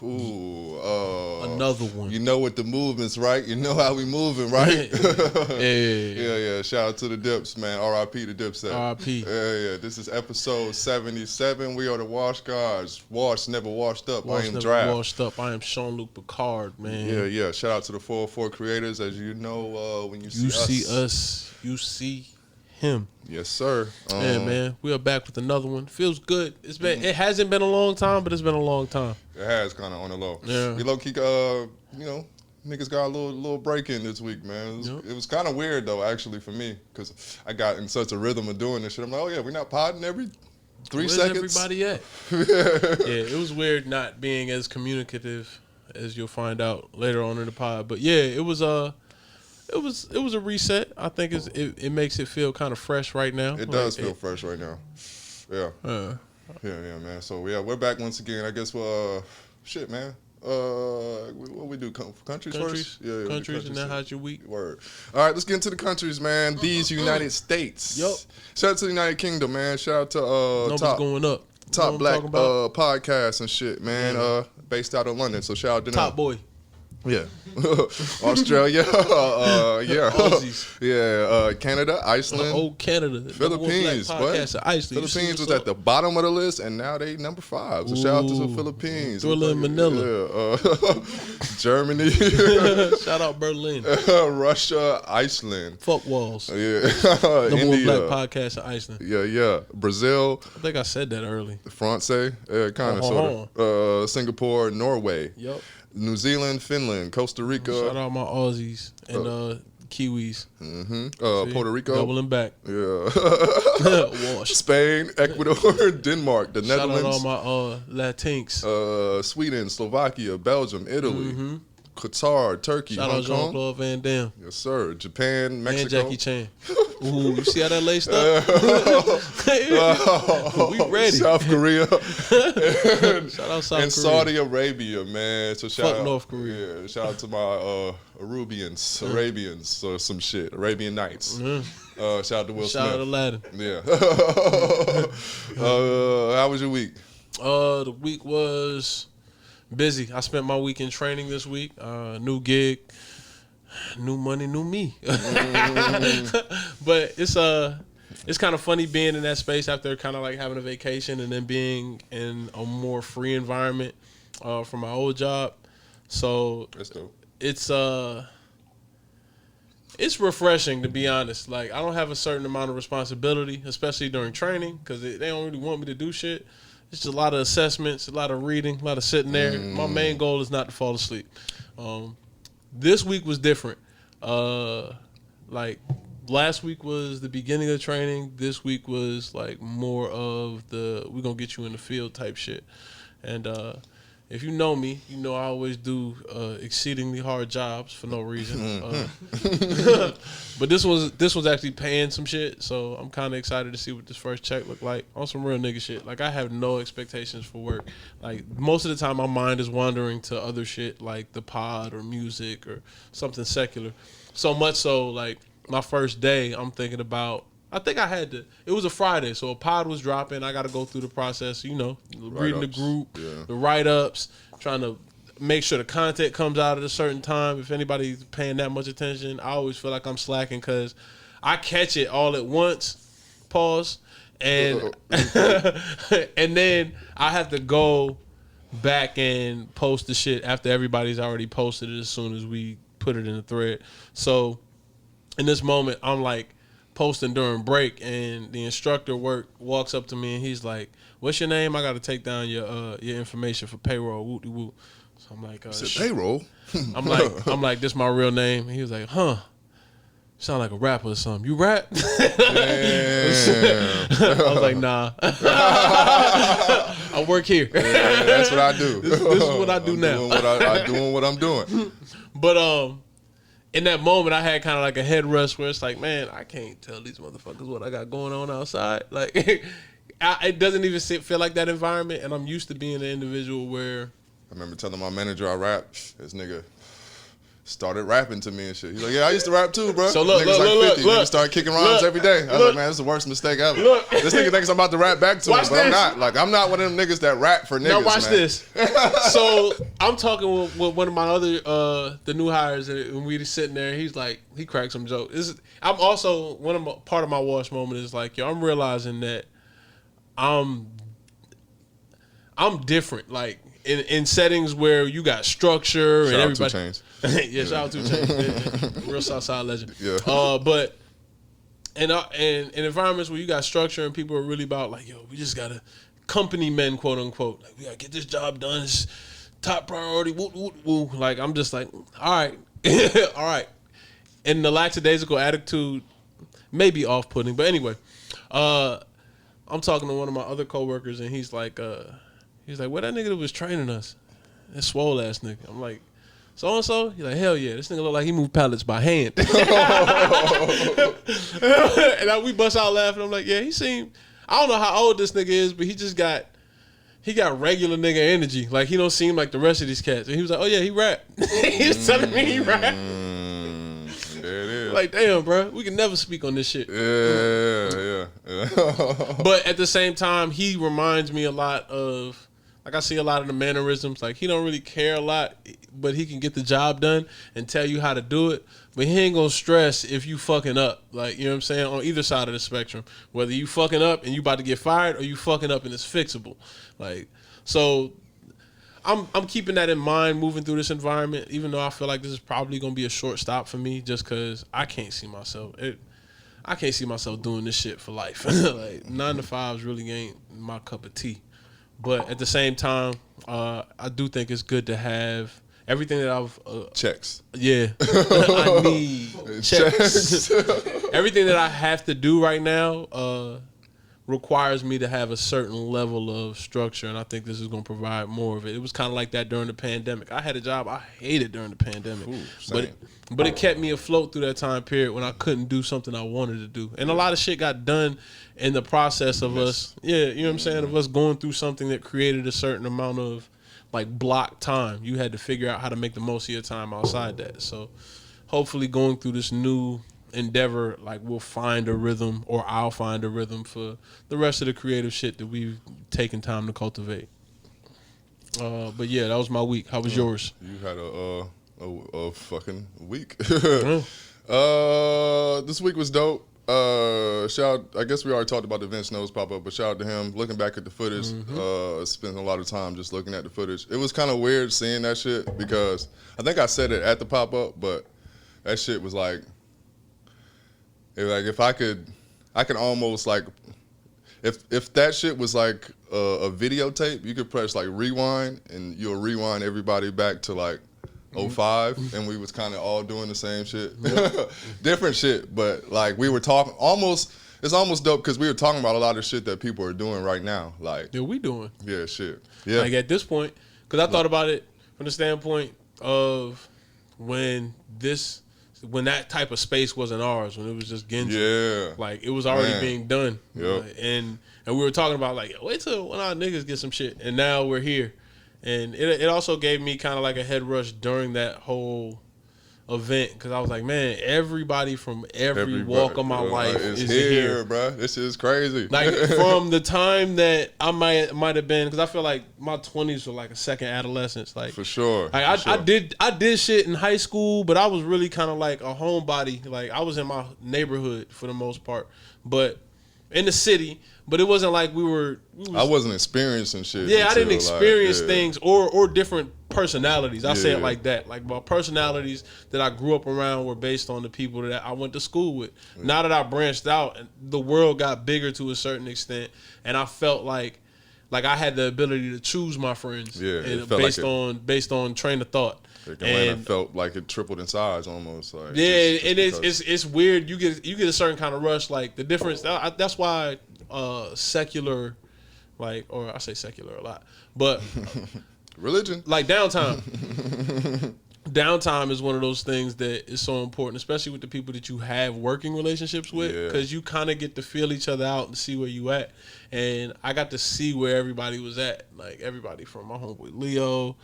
Ooh, another one. You know what the movement's, right? You know how we moving, right? Yeah. Shout out to the Dips, man. R.I.P. the Dipset. R.I.P. Yeah. This is episode 77. We are the Wash Guards. Wash never washed up. Wash I am never Draft. washed up. I am Sean-Luc Picard, man. Yeah. Shout out to the 404 creators. As you know, when you see us, you see him. Yes, sir. Yeah, man. We are back with another one. Feels good. It's been. It hasn't been a long time, but it's been a long time. It has kind of on the low. Yeah. We low key, niggas got a little break in this week, man. It was kind of weird though, actually, for me, because I got in such a rhythm of doing this shit. I'm like, oh yeah, we're not podding every 3 seconds. Where's everybody at? Yeah, it was weird not being as communicative as you'll find out later on in the pod. But yeah, it was a reset. I think it makes it feel kind of fresh right now. It does feel fresh right now. Yeah. Yeah, man. So yeah, we're back once again. I guess shit, man. What we do? Countries first? Yeah, countries, and then how's your week? Word. All right, let's get into the countries, man. These United States. Yup. Shout out to the United Kingdom, man. Shout out to numbers going up. Top Black podcasts and shit, man. Based out of London. So shout out to them. Top boy. Yeah. Australia. Yeah. Aussies. Yeah. Canada, Iceland. Canada. Philippines. Philippines was at the bottom of the list, and now they number 5. So shout out to the Philippines. Thriller in Manila. Yeah. Germany. Shout out Berlin. Russia, Iceland. Fuck walls. Yeah. Number India. 1 black podcast in Iceland. Yeah. Brazil. I think I said that early. France. Kind of, sort of. Singapore, Norway. Yep. New Zealand, Finland, Costa Rica. Shout out my Aussies and Kiwis. Puerto Rico. Doubling back. Yeah. Wash. Spain, Ecuador, Denmark, the Netherlands. Shout out all my Latinx. Sweden, Slovakia, Belgium, Italy, Qatar, Turkey, Shout Hong out Kong. Jean-Claude Van Damme. Yes, sir. Japan, Mexico. And Jackie Chan. Ooh, you see how that laced up? We ready. South Korea. Shout out South Korea. And Saudi Arabia, man. So shout out North Korea. Yeah, shout out to my Arabians, or some shit. Arabian Nights. Shout out to Will Smith. Shout out Aladdin. Yeah. How was your week? The week was busy. I spent my week in training this week. New gig, new money, new me. But it's kind of funny being in that space after kind of like having a vacation and then being in a more free environment from my old job. So that's dope. It's refreshing, to be honest. Like, I don't have a certain amount of responsibility, especially during training, because they don't really want me to do shit. It's just a lot of assessments, a lot of reading, a lot of sitting there. My main goal is not to fall asleep. This week was different. Like, last week was the beginning of training. This week was, like, more of the we're going to get you in the field type shit. And if you know me, you know I always do exceedingly hard jobs for no reason. But this was actually paying some shit, so I'm kind of excited to see what this first check looked like on some real nigga shit. Like, I have no expectations for work. Like, most of the time my mind is wandering to other shit like the pod or music or something secular. So much so, like, my first day, I'm thinking about, I think I had to, it was a Friday, so a pod was dropping. I got to go through the process, reading the group, the write-ups, trying to make sure the content comes out at a certain time. If anybody's paying that much attention, I always feel like I'm slacking because I catch it all at once, pause, and and then I have to go back and post the shit after everybody's already posted it as soon as we put it in the thread. So in this moment, I'm like, posting during break, and the instructor walks up to me and he's like, "What's your name? I got to take down your information for payroll." Woo woo. So I'm like, payroll? I'm like, this my real name. And he was like, "Huh? Sound like a rapper or something. You rap?" I was like, "Nah, I work here." Yeah, that's what I do. This is what I do now. I'm doing what I'm doing. But in that moment, I had kind of like a head rush where it's like, man, I can't tell these motherfuckers what I got going on outside. Like, it doesn't even feel like that environment, and I'm used to being an individual where... I remember telling my manager I rap. This nigga, started rapping to me and shit. He's like, yeah, I used to rap too, bro. So look, niggas look, 50. Niggas start kicking rhymes every day. I was like, man, this is the worst mistake ever. This nigga thinks I'm about to rap back to him, but I'm not. Like, I'm not one of them niggas that rap for niggas, Now watch man. this. So I'm talking with one of my other the new hires, and we just sitting there. He's like, he cracked some jokes. I'm also part of my wash moment is like, yo, I'm realizing that I'm different. Like in settings where you got structure and everybody. Shout out 2 Chainz. Yeah, shout out 2 Chainz. Real Southside legend. Yeah. But in environments where you got structure and people are really about like, yo, we just gotta company men, quote unquote. Like, we gotta get this job done. It's top priority. Woo, woo, woo. Like, I'm just like, all right, all right. And the lackadaisical attitude may be off-putting, but anyway, I'm talking to one of my other coworkers, and he's like, what that nigga that was training us? That swole ass nigga. I'm like, so and so. He's like, hell yeah, this nigga look like he moved pallets by hand. And we bust out laughing. I'm like, yeah, he seemed. I don't know how old this nigga is, but he got regular nigga energy. Like, he don't seem like the rest of these cats. And he was like, oh yeah, he rap. He was telling me he rap. There it is. Like, damn, bro, we can never speak on this shit. Yeah. But at the same time, he reminds me a lot of, like, I see a lot of the mannerisms. Like, he don't really care a lot, but he can get the job done and tell you how to do it. But he ain't gonna stress if you fucking up. Like, you know what I'm saying? On either side of the spectrum. Whether you fucking up and you about to get fired or you fucking up and it's fixable. Like, so I'm keeping that in mind moving through this environment, even though I feel like this is probably gonna be a short stop for me just because I can't see myself. I can't see myself doing this shit for life. Like, 9 to 5s really ain't my cup of tea. But at the same time, I do think it's good to have everything that I've... checks. Yeah. I need checks. Everything that I have to do right now requires me to have a certain level of structure, and I think this is going to provide more of it. It was kind of like that during the pandemic. I had a job I hated during the pandemic. Ooh, but it kept me afloat through that time period when I couldn't do something I wanted to do. And a lot of shit got done in the process of us, you know what I'm saying, of us going through something that created a certain amount of, like, block time. You had to figure out how to make the most of your time outside that. So hopefully going through this new endeavor, like, we'll find a rhythm, or I'll find a rhythm for the rest of the creative shit that we've taken time to cultivate. But yeah, that was my week. How was yours? You had a fucking week. Yeah. This week was dope. I guess we already talked about the Vince Knows pop-up, but shout out to him. Looking back at the footage, spent a lot of time just looking at the footage. It was kind of weird seeing that shit because I think I said it at the pop-up, but that shit was like if I could almost, like, if that shit was like a videotape, you could press like rewind and you'll rewind everybody back to like 05, and we was kind of all doing the same shit. Different shit, but like we were talking it's almost dope because we were talking about a lot of shit that people are doing right now. Like, Yeah, we doing. Yeah, shit. Yeah. Like, at this point, because I thought about it from the standpoint of when that type of space wasn't ours, when it was just Genji. Yeah. Like, it was already being done. Yep. And we were talking about, like, wait till one of our niggas get some shit. And now we're here. And it also gave me kind of like a head rush during that whole event, because I was like, man, everybody from every walk of my life is here, bro. This is crazy. Like, from the time that I might have been, because I feel like my 20s were like a second adolescence. Like, for sure. Like, I did shit in high school, but I was really kind of like a homebody. Like, I was in my neighborhood for the most part, but in the city. But it wasn't like I wasn't experiencing shit. Yeah, I didn't experience things or different personalities. I say it like that. Like, my personalities that I grew up around were based on the people that I went to school with. Yeah. Now that I branched out, the world got bigger to a certain extent, and I felt like I had the ability to choose my friends. Yeah, and based on train of thought. Atlanta felt like it tripled in size almost. Like, yeah, and it's weird. You get a certain kind of rush. Like, the difference. That's why secular, like, or I say secular a lot, but religion, like downtime. Downtime is one of those things that is so important, especially with the people that you have working relationships with, because you kind of get to feel each other out and see where you at. And I got to see where everybody was at, like everybody from my homeboy Leo.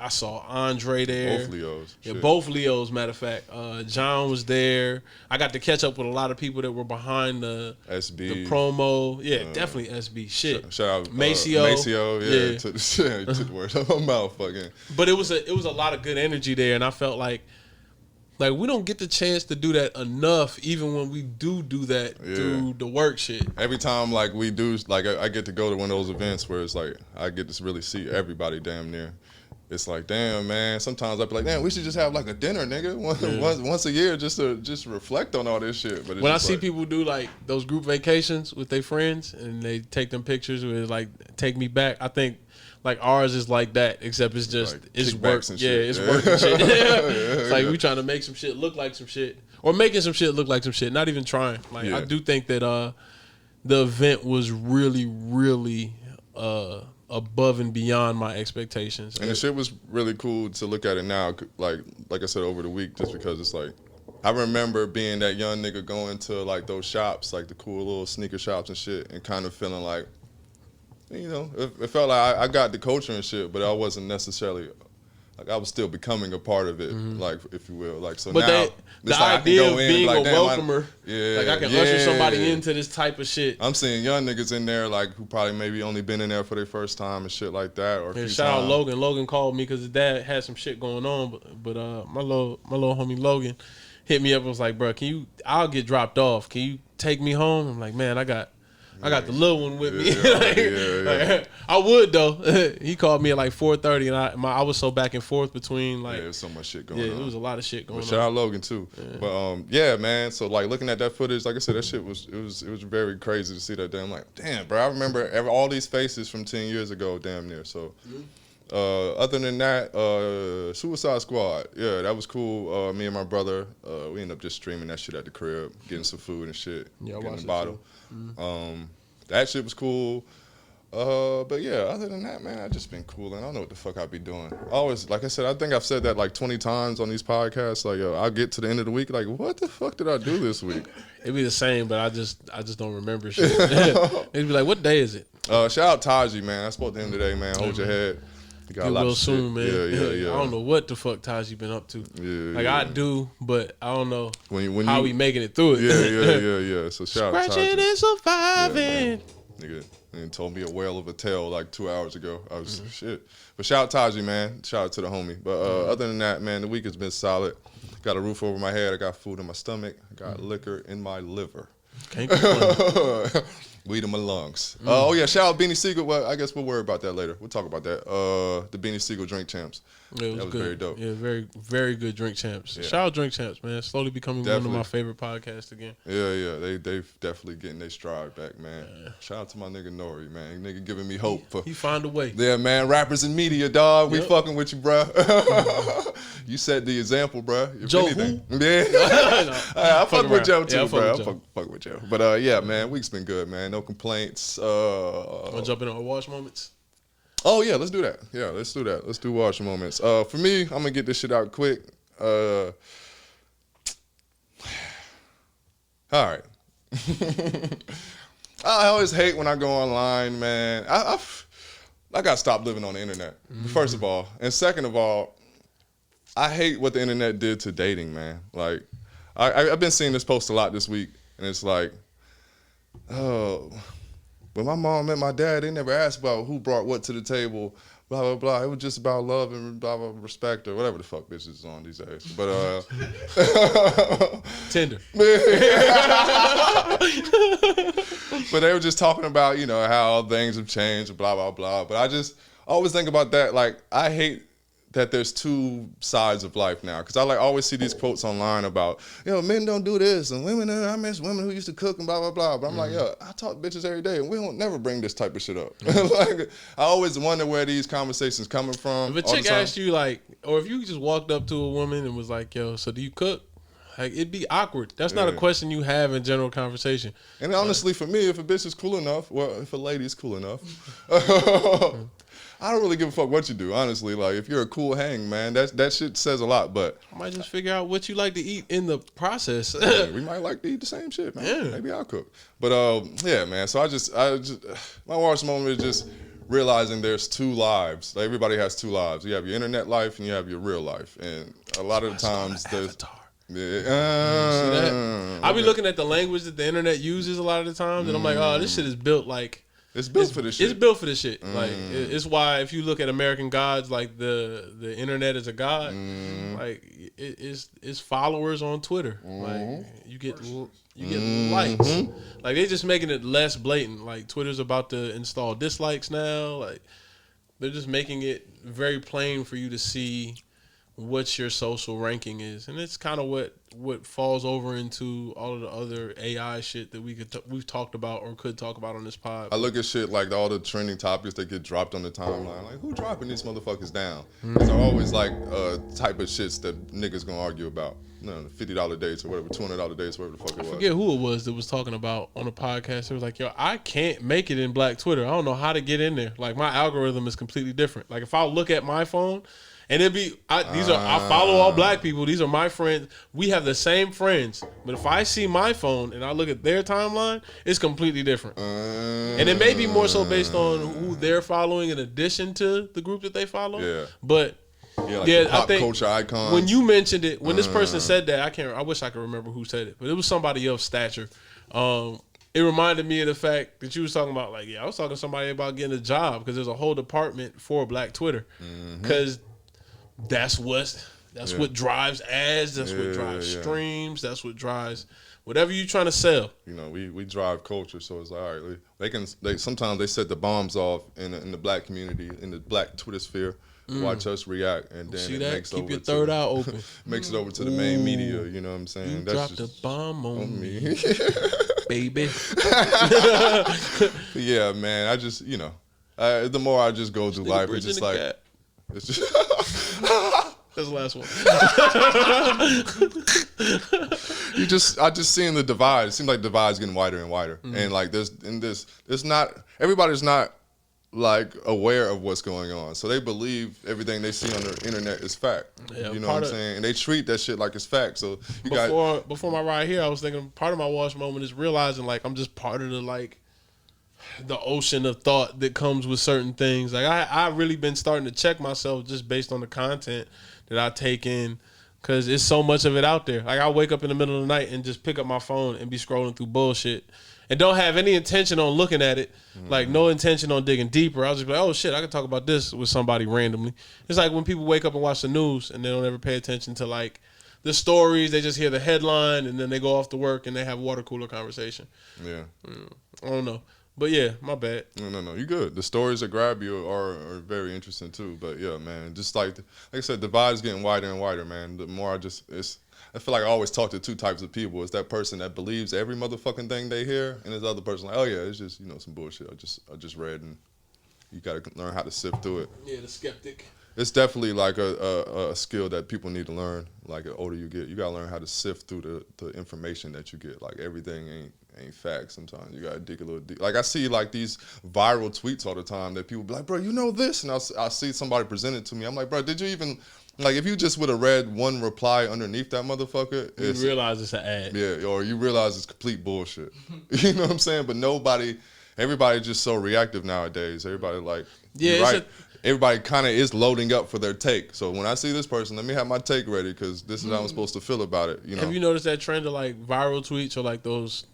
I saw Andre there. Both Leos. Yeah, Shit. both Leos, matter of fact. John was there. I got to catch up with a lot of people that were behind the promo. Yeah, definitely SB. Shit. Shout out Maceo. Maceo, yeah. Took the word out of my mouth fucking. But it was a lot of good energy there, and I felt like we don't get the chance to do that enough, even when we do that through the work shit. Every time like we do, like I get to go to one of those events where it's like I get to really see everybody damn near. It's like, damn, man. Sometimes I be like, damn, we should just have like a dinner, nigga, once a year, just to reflect on all this shit. But when I see people do like those group vacations with their friends and they take them pictures with like take me back, I think like ours is like that, except it's just like it's work. Yeah, it's work and shit. It's like we trying to make some shit look like some shit, or making some shit look like some shit. Not even trying. Like I do think that the event was really, really above and beyond my expectations. And the shit was really cool to look at it now, like I said, over the week, just because it's like, I remember being that young nigga going to like those shops, like the cool little sneaker shops and shit, and kind of feeling like, you know, it felt like I got the culture and shit, but I wasn't necessarily, like I was still becoming a part of it, like, if you will. Like, so but now, the idea of being like, a welcomer, like I can usher somebody into this type of shit. I'm seeing young niggas in there, like, who probably maybe only been in there for their first time and shit like that. Or shout out Logan. Logan called me because his dad had some shit going on, but my little homie Logan hit me up and was like, bro, I'll get dropped off. Can you take me home? I'm like, man, I got the little one with me. Like, I would though. He called me at like 4:30, and I was so back and forth between like. Yeah, there's so much shit going on. Yeah, there was a lot of shit going on. Shout out Logan too. Yeah. But yeah, man. So like looking at that footage, like I said, that shit was very crazy to see that. Damn, like damn, bro. I remember all these faces from 10 years ago, damn near. So. Other than that, Suicide Squad, yeah, that was cool. Me and my brother, we ended up just streaming that shit at the crib, getting some food and shit, getting a bottle. That shit was cool. But yeah, other than that, man, I just been cooling. I don't know what the fuck I be doing. Always, like I said, I think I've said that like 20 times on these podcasts. Like, yo, I'll get to the end of the week, like, what the fuck did I do this week? It'd be the same, but I just don't remember shit. It'd be like, what day is it? Shout out Taji, man. I spoke to him today, man. Hold your head. You will soon, man. Yeah. I don't know what the fuck Taji been up to. I do, but I don't know how we making it through it. Yeah. So shout out Taji. Scratching and surviving. Nigga, and told me a whale of a tale like 2 hours ago. I was shit. But shout out Taji, man. Shout out to the homie. But other than that, man, the week has been solid. Got a roof over my head. I got food in my stomach. I got liquor in my liver. Can't complain. Weed in my lungs. Oh yeah, shout out Beanie Siegel. Well, I guess we'll worry about that later. We'll talk about that. The Beanie Siegel Drink Champs. Yeah, that was very dope. Yeah, very, very good Drink Champs. Yeah. Shout out Drink Champs, man. Slowly becoming one of my favorite podcasts again. Yeah. They definitely getting their stride back, man. Yeah. Shout out to my nigga Nori, man. Nigga giving me hope. He find a way. Yeah, man. Rappers and media, dog. We fucking with you, bro. You set the example, bro. Joe who? Yeah. I fuck with Joe too, bro. I fuck with Joe. But yeah, man. Week's been good, man. No complaints. Want to jump in on wash moments? Oh yeah, let's do that. Yeah, let's do that. Let's do wash moments. For me, I'm gonna get this shit out quick. All right. I always hate when I go online, man. I gotta stop living on the internet. First of all, and second of all, I hate what the internet did to dating, man. Like, I've been seeing this post a lot this week, and it's like, oh. When my mom met my dad, they never asked about who brought what to the table, blah, blah, blah. It was just about love and blah, blah, respect or whatever the fuck bitches is on these days. But, Tinder. But they were just talking about, you know, how things have changed, blah, blah, blah. But I always think about that. Like, I hate that there's two sides of life now. Because I always see these quotes online about, you know, men don't do this, and women, I miss women who used to cook and blah, blah, blah. But I'm like, yo, I talk to bitches every day, and we don't never bring this type of shit up. Like, I always wonder where these conversations coming from. If a chick asked you, like, or if you just walked up to a woman and was like, yo, so do you cook? Like, it'd be awkward. That's not a question you have in general conversation. And honestly, for me, if a bitch is cool enough, well, if a lady is cool enough, I don't really give a fuck what you do, honestly. Like, if you're a cool hang, man, that shit says a lot, but... I might just figure out what you like to eat in the process. Yeah, we might like to eat the same shit, man. Yeah. Maybe I'll cook. But, yeah, man, so I just my wash moment is just realizing there's two lives. Like, everybody has two lives. You have your internet life and you have your real life. And a lot of the times there's see that? I be looking at the language that the internet uses a lot of the times, and I'm like, oh, this shit is built like it's built for this shit. It's built for this shit. Like it's why if you look at American gods, like the internet is a god. Like it's followers on Twitter. Like you get likes. Like they just making it less blatant. Like Twitter's about to install dislikes now. Like they're just making it very plain for you to see what your social ranking is, and it's kind of what falls over into all of the other AI shit that we've talked about or could talk about on this pod. I look at shit like all the trending topics that get dropped on the timeline. Like, who dropping these motherfuckers down? Because they're always like type of shits that niggas gonna argue about. $50 dates or whatever, $200 dates, whatever the fuck it was. I forget who it was that was talking about on a podcast. It was like, yo, I can't make it in Black Twitter. I don't know how to get in there. Like my algorithm is completely different. Like if I look at my phone. And it'd be, I follow all black people. These are my friends. We have the same friends. But if I see my phone and I look at their timeline, it's completely different. And it may be more so based on who they're following in addition to the group that they follow. Yeah. But the pop culture icons. When you mentioned it, when this person said that, I wish I could remember who said it, but it was somebody of stature. It reminded me of the fact that you was talking about, like, I was talking to somebody about getting a job because there's a whole department for Black Twitter. Because that's what drives ads. That's what drives streams. That's what drives whatever you're trying to sell. We drive culture, so it's like, all right, sometimes they set the bombs off in the black community, in the black Twitter sphere. Watch us react, and then it makes keep your third eye open. Makes it over to the main media. You know what I'm saying? You dropped a bomb on me, baby. Yeah, man. I just the more I just go through life, it's just like. It's just that's the last one. I just seeing the divide. It seems like the divide's getting wider and wider. And like everybody's not like aware of what's going on. So they believe everything they see on the internet is fact. Yeah, you know what I'm saying? And they treat that shit like it's fact. So before my ride here, I was thinking part of my wash moment is realizing like I'm just part of the ocean of thought that comes with certain things. Like I really been starting to check myself just based on the content that I take in, because it's so much of it out there. Like I wake up in the middle of the night and just pick up my phone and be scrolling through bullshit and don't have any intention on looking at it, like no intention on digging deeper. I'll just be like, oh shit, I can talk about this with somebody randomly. It's like when people wake up and watch the news and they don't ever pay attention to like the stories. They just hear the headline and then they go off to work and they have water cooler conversation. Yeah. I don't know. But yeah, my bad. No, you good. The stories that grab you are very interesting too. But yeah, man, just like I said, the divide's getting wider and wider, man. The more I feel like I always talk to two types of people. It's that person that believes every motherfucking thing they hear, and there's the other person like, oh yeah, it's just some bullshit. I just read, and you got to learn how to sift through it. Yeah, the skeptic. It's definitely like a skill that people need to learn. Like the older you get, you gotta learn how to sift through the information that you get. Like everything ain't fact. Sometimes you gotta dig a little deep. Like I see like these viral tweets all the time that people be like, bro, you know this, and I'll see somebody present it to me. I'm like, bro, did you even like if you just would have read one reply underneath that motherfucker, you realize it's an ad. Yeah, or you realize it's complete bullshit. You know what I'm saying? But everybody's just so reactive nowadays. Everybody like, right. Everybody kind of is loading up for their take. So when I see this person, let me have my take ready because this is how I'm supposed to feel about it. Have you noticed that trend of like viral tweets or like those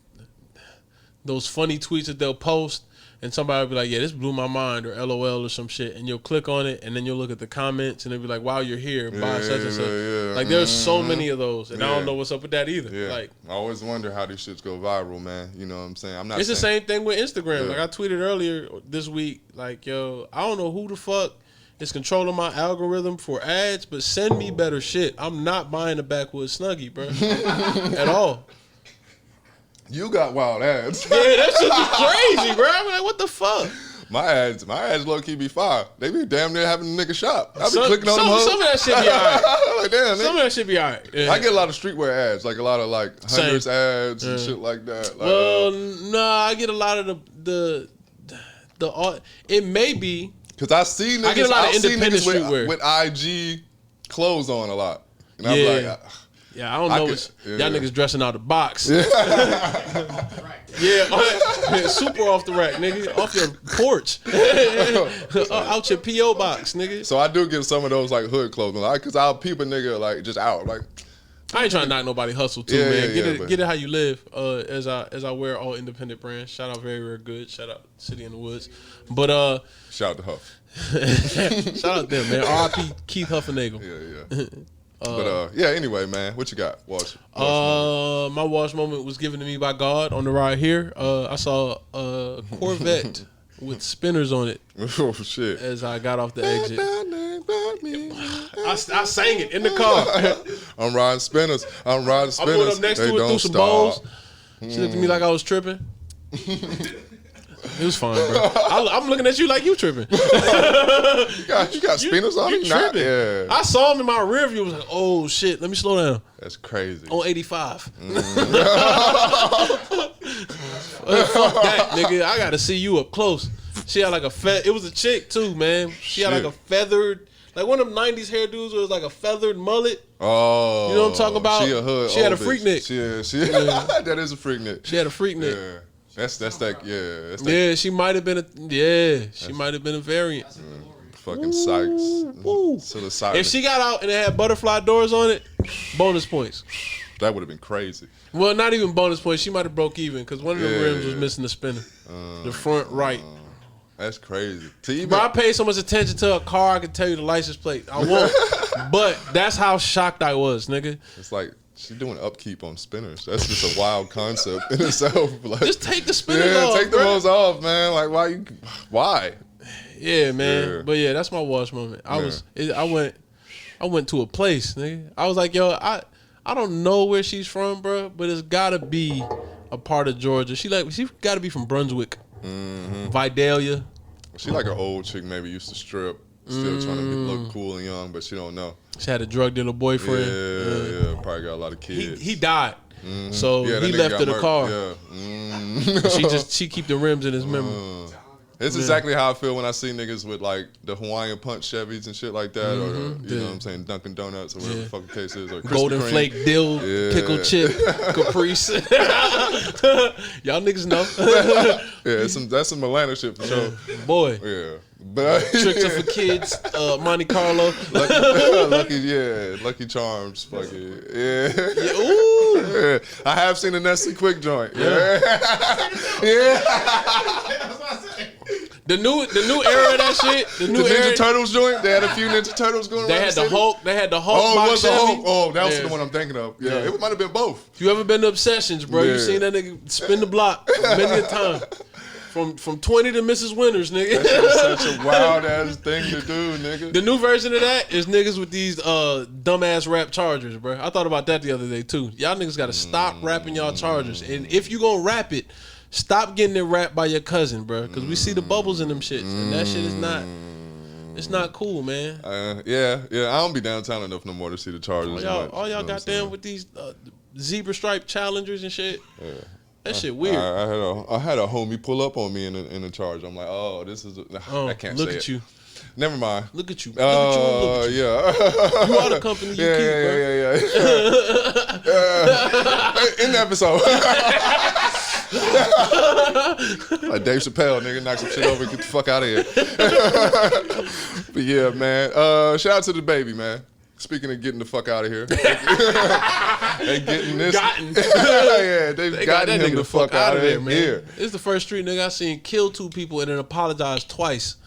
funny tweets that they'll post and somebody will be like, yeah, this blew my mind or LOL or some shit, and you'll click on it and then you'll look at the comments and they'll be like, wow, you're here, buy such and such. Yeah. Like there's so many of those and I don't know what's up with that either. Yeah. Like I always wonder how these shits go viral, man. You know what I'm saying? It's the same thing with Instagram. Like I tweeted earlier this week, like, yo, I don't know who the fuck is controlling my algorithm for ads, but send me better shit. I'm not buying a Backwoods Snuggie, bro. At all. You got wild ads. Yeah, that shit be crazy, bro. I'm like, what the fuck? My ads low key be fire. They be damn near having a nigga shop. I be clicking on them hoes. Some of that shit be alright. Like, damn, some of that shit be alright. Yeah. I get a lot of streetwear ads, like a lot of like hundreds ads and shit like that. Like, I get a lot of the it may be because I see niggas, I get a lot of independent streetwear with IG clothes on a lot, and I'm like. Yeah, I don't know what y'all niggas dressing out the box. Yeah, super off the rack, nigga. Off your porch. Out your P.O. box, nigga. So I do get some of those like hood clothing, like, cause I'll peep a nigga like just out, like. I ain't trying to knock nobody hustle too, man. Get it how you live. As I wear all independent brands. Shout out Very Rare Good. Shout out City in the Woods. But shout out to Huff. Shout out them, man. R.I.P. Keith Huffenagel. Yeah. But yeah. Anyway, man, what you got? Wash my wash moment was given to me by God on the ride here. I saw a Corvette with spinners on it. Oh shit! As I got off the exit, I sang it in the car. I'm riding spinners. I pulled up next to it, threw some balls. She looked at me like I was tripping. It was fine, bro. I'm looking at you like you tripping. you got spinners on you? Tripping. Yeah. I saw him in my rear view. I was like, oh shit, let me slow down. That's crazy. On 85. Fuck that, nigga. I gotta see you up close. She had like it was a chick too, man. She had like a feathered, like one of them 90s hairdos where it was like a feathered mullet. Oh. You know what I'm talking about? She a hood. She had a freak neck. Yeah. That is a freak neck. She had a freak neck. Yeah. That's that. Yeah. That's yeah, she might have been a. Yeah, she might have been a variant. Fucking Sykes. So the Sykes. If she got out and it had butterfly doors on it, bonus points. That would have been crazy. Well, not even bonus points. She might have broke even because one of the rims was missing the spinner. The front right. That's crazy. But I paid so much attention to a car, I could tell you the license plate. I won't. But that's how shocked I was, nigga. It's like she's doing upkeep on spinners. That's just a wild concept in itself. Like, just take the spinners off. Take the ones off, man. Like, why? Yeah, man. Yeah. But yeah, that's my wash moment. I went to a place, nigga. I was like, yo, I don't know where she's from, bro, but it's gotta be a part of Georgia. She gotta be from Brunswick. Vidalia. She like an old chick, maybe used to strip, still trying to look cool and young, but she don't know. She had a drug dealer boyfriend. Yeah, probably got a lot of kids. He died, so he left her the car. Yeah. She keep the rims in his memory. It's exactly how I feel when I see niggas with like the Hawaiian Punch Chevys and shit like that, or you know what I'm saying, Dunkin' Donuts or whatever the fucking case is, or Golden Krispy Kreme. Flake dill, pickle chip, Caprice. Y'all niggas know. That's some Atlanta shit for sure. Boy. Yeah. But Tricks are for kids, Monte Carlo. Lucky Charms, fucking Ooh. Yeah. I have seen the Nestle Quick joint. Yeah. The new era of that shit. The Ninja Turtles joint. They had a few Ninja Turtles going. They had the Hulk. They had the Hulk. Oh, it was the Hulk. Oh, that was the the one I'm thinking of. Yeah, it might have been both. You ever been to Obsessions, bro? You seen that nigga spin the block many a time. From 20 to Mrs. Winters, nigga. That's such a wild ass thing to do, nigga. The new version of that is niggas with these dumbass rap chargers, bro. I thought about that the other day too. Y'all niggas gotta stop rapping y'all chargers, and if you gonna rap it, stop getting it rapped by your cousin, bro. Because we see the bubbles in them shits, and that shit is not. It's not cool, man. Yeah. I don't be downtown enough no more to see the Chargers. All y'all goddamn with these zebra stripe challengers and shit. Yeah. That shit weird. I had a homie pull up on me in a charge. I'm like, oh, this is. I can't look say at it. you. Never mind. Look at you. Look at you. Yeah. You are the company you keep, bro. Yeah. In the episode. Like Dave Chappelle, nigga, knock some shit over and get the fuck out of here. But yeah, man. Shout out to the baby, man. Speaking of getting the fuck out of here. They getting this. They've gotten him the fuck out of here, man. Yeah. This is the first street nigga I seen kill 2 people and then apologize twice.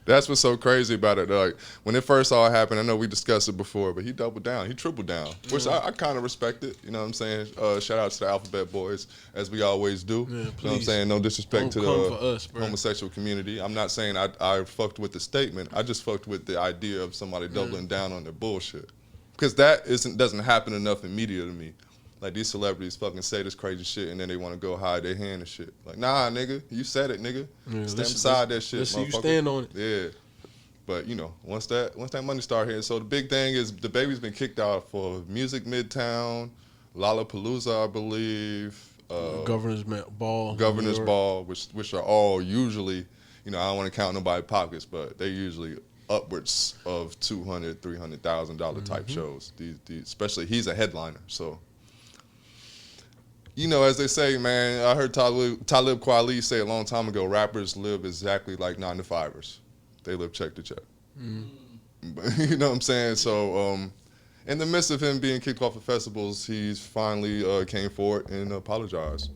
That's what's so crazy about it. Like when it first all happened, I know we discussed it before, but he doubled down. He tripled down, which I kind of respect it. You know what I'm saying? Shout out to the Alphabet Boys, as we always do. Yeah, you know what I'm saying? No disrespect to the homosexual community. I'm not saying I fucked with the statement. I just fucked with the idea of somebody doubling down on their bullshit. Because that doesn't happen enough in media to me. Like, these celebrities fucking say this crazy shit and then they want to go hide their hand and shit. Like, nah, nigga, you said it, nigga. Yeah, stand beside that shit, let's motherfucker. See you stand on it. Yeah. But, you know, once that money start hitting, so the big thing is the baby's been kicked out for Music Midtown, Lollapalooza, I believe. Governor's Ball, which are all usually, you know, I don't want to count nobody's pockets, but they usually upwards of $200,000, $300,000 type shows. Especially he's a headliner, so. You know, as they say, man, I heard Talib Kweli say a long time ago, rappers live exactly like 9-to-5ers. They live check to check. You know what I'm saying? So, in the midst of him being kicked off of festivals, he's finally came forward and apologized.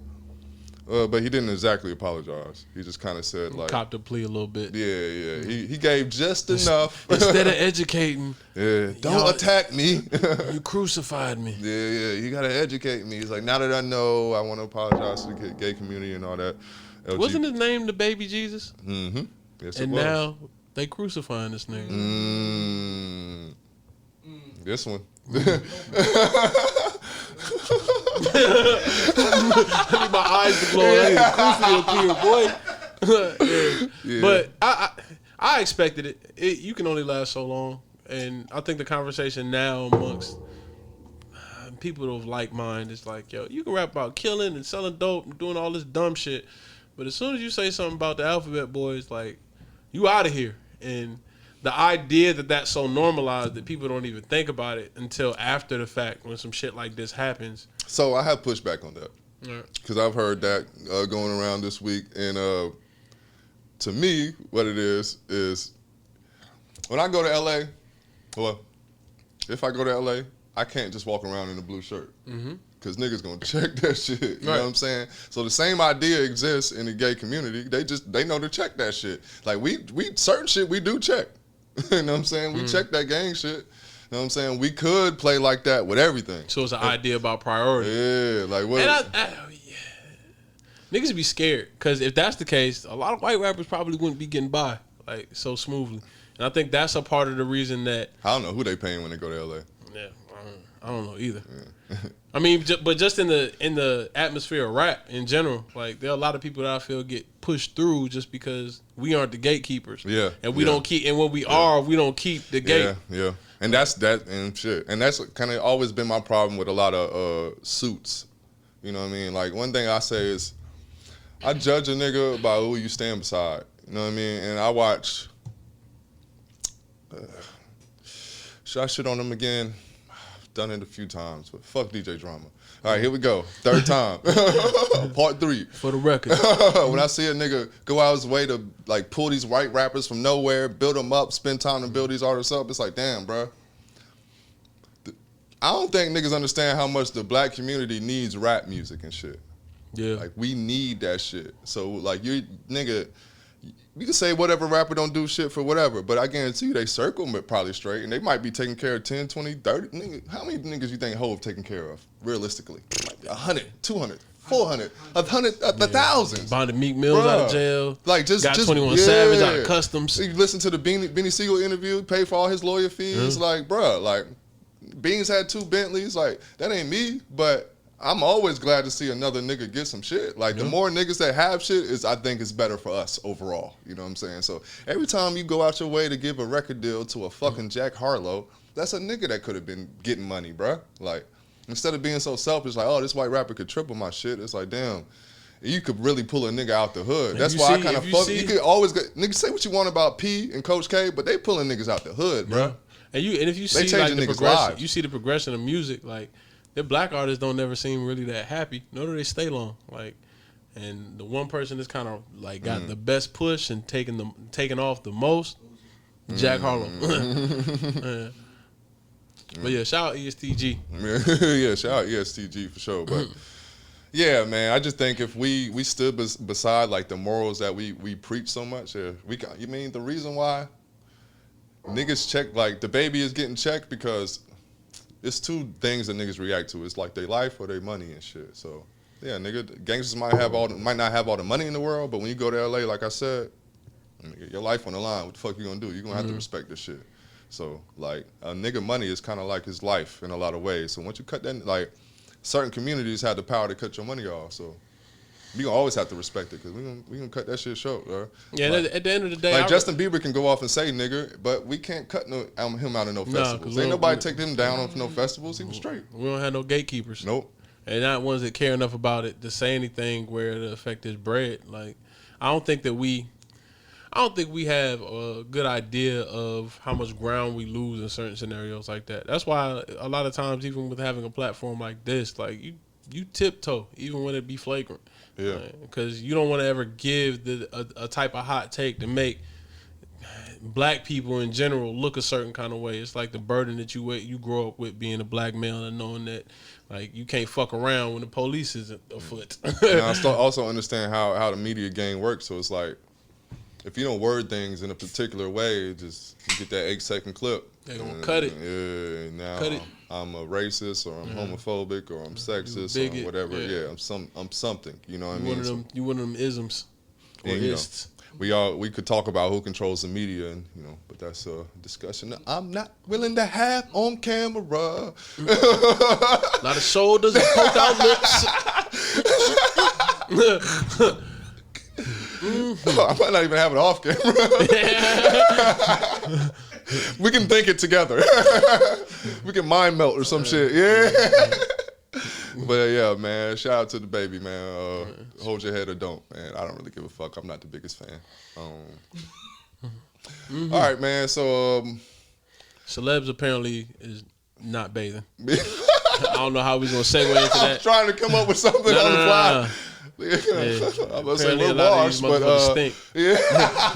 But he didn't exactly apologize. He just kind of said, like... Copped a plea a little bit. Yeah. He gave just enough. Instead of educating... Yeah, don't attack me. You crucified me. Yeah, you got to educate me. He's like, now that I know, I want to apologize to the gay community and all that. Wasn't his name the baby Jesus? Mm-hmm. Yes, and it was. now they crucifying this nigga. This one. I need my eyes to glow. I need a Kufi up here, boy. Yeah. But I expected it. You can only last so long, and I think the conversation now amongst people of like mind is like, yo, you can rap about killing and selling dope and doing all this dumb shit, but as soon as you say something about the Alphabet Boys, like, you out of here. And the idea that that's so normalized that people don't even think about it until after the fact when some shit like this happens. So I have pushback on that. Because I've heard that going around this week. And to me, what it is when I go to L.A., well, if I go to L.A., I can't just walk around in a blue shirt. Because niggas going to check that shit. You know what I'm saying? So the same idea exists in the gay community. They know to check that shit. Like, we certain shit we do check. You know what I'm saying? We check that gang shit. You know what I'm saying? We could play like that with everything. So it's an idea about priority. Yeah, like what? And niggas be scared, because if that's the case, a lot of white rappers probably wouldn't be getting by like so smoothly. And I think that's a part of the reason that I don't know who they paying when they go to LA. Yeah, I don't know either. Yeah. I mean, but just in the atmosphere of rap in general, like, there are a lot of people that I feel get pushed through just because we aren't the gatekeepers. Yeah, and we don't keep, and when we are, we don't keep the gate. Yeah. And that's that and shit. And that's kind of always been my problem with a lot of suits. You know what I mean? Like, one thing I say is, I judge a nigga by who you stand beside. You know what I mean? And I watch. Should I shit on him again? I've done it a few times, but fuck DJ Drama. All right, here we go. Third time. Part 3. For the record. When I see a nigga go out his way to, like, pull these white rappers from nowhere, build them up, spend time to build these artists up, it's like, damn, bro. I don't think niggas understand how much the black community needs rap music and shit. Yeah. Like, we need that shit. So, like, you can say whatever rapper don't do shit for whatever, but I guarantee you they circle them probably straight, and they might be taking care of 10, 20, 30 niggas. How many niggas you think Hov taking care of, realistically? Like 100, 200, 400, 100, 1,000. Bonded Meek Mills out of jail. Like, just 21 Savage out of customs. You listen to the Benny Siegel interview, pay for all his lawyer fees. Like, bruh, like, Beans had 2 Bentleys. Like, that ain't me, but I'm always glad to see another nigga get some shit. Like, the more niggas that have shit, I think it's better for us overall. You know what I'm saying? So every time you go out your way to give a record deal to a fucking Jack Harlow, that's a nigga that could have been getting money, bruh. Like, instead of being so selfish, like, oh, this white rapper could triple my shit, it's like, damn, you could really pull a nigga out the hood. That's why I kind of fuck. You could always get niggas say what you want about P and Coach K, but they pulling niggas out the hood, bruh. And if you see like the progression, you see the progression of music, like, the black artists don't never seem really that happy, nor do they stay long. Like, and the one person that's kind of like got the best push and taking off the most, Jack Harlow. But yeah, shout out ESTG. Yeah, shout out ESTG for sure. But yeah, man, I just think if we stood beside like the morals that we preach so much, you mean the reason why niggas check, like, the baby is getting checked, because it's 2 things that niggas react to. It's like their life or their money and shit. So yeah, nigga, gangsters might not have all the money in the world, but when you go to LA, like I said, nigga, your life on the line. What the fuck you gonna do? You gonna have to respect this shit. So, like, a nigga money is kind of like his life in a lot of ways. So once you cut that, like, certain communities have the power to cut your money off. So we gonna always have to respect it, because we gonna cut that shit short, bro. Yeah, like, at the end of the day, like, Justin Bieber can go off and say nigga, but we can't cut him out of no festivals. Ain't nobody take him down on no festivals. He was straight. We don't have no gatekeepers. Nope. And not ones that care enough about it to say anything where it affect his bread. Like, I don't think that I don't think we have a good idea of how much ground we lose in certain scenarios like that. That's why a lot of times, even with having a platform like this, like you tiptoe, even when it be flagrant. Yeah. Because you don't want to ever give a type of hot take to make black people in general look a certain kind of way. It's like the burden that you grow up with being a black male and knowing that like you can't fuck around when the police isn't afoot. And I also understand how the media game works. So it's like if you don't word things in a particular way, just you get that 8-second clip. They gonna cut it. Yeah, now cut it. I'm a racist or I'm homophobic or I'm sexist bigot, or whatever. yeah. I'm something. You know what I mean? You one of them isms or ists. We could talk about who controls the media, and but that's a discussion that I'm not willing to have on camera. A lot of shoulders and poked out lips. I might not even have it off camera. We can think it together. We can mind melt or some shit. Yeah. But yeah, man, shout out to the baby, man. Hold your head or don't, man. I don't really give a fuck. I'm not the biggest fan. All right, man. So celebs apparently is not bathing. I don't know how we're gonna segue into that. I was trying to come up with something on the fly. Yeah. I'm gonna say we're washed, but stink. Yeah,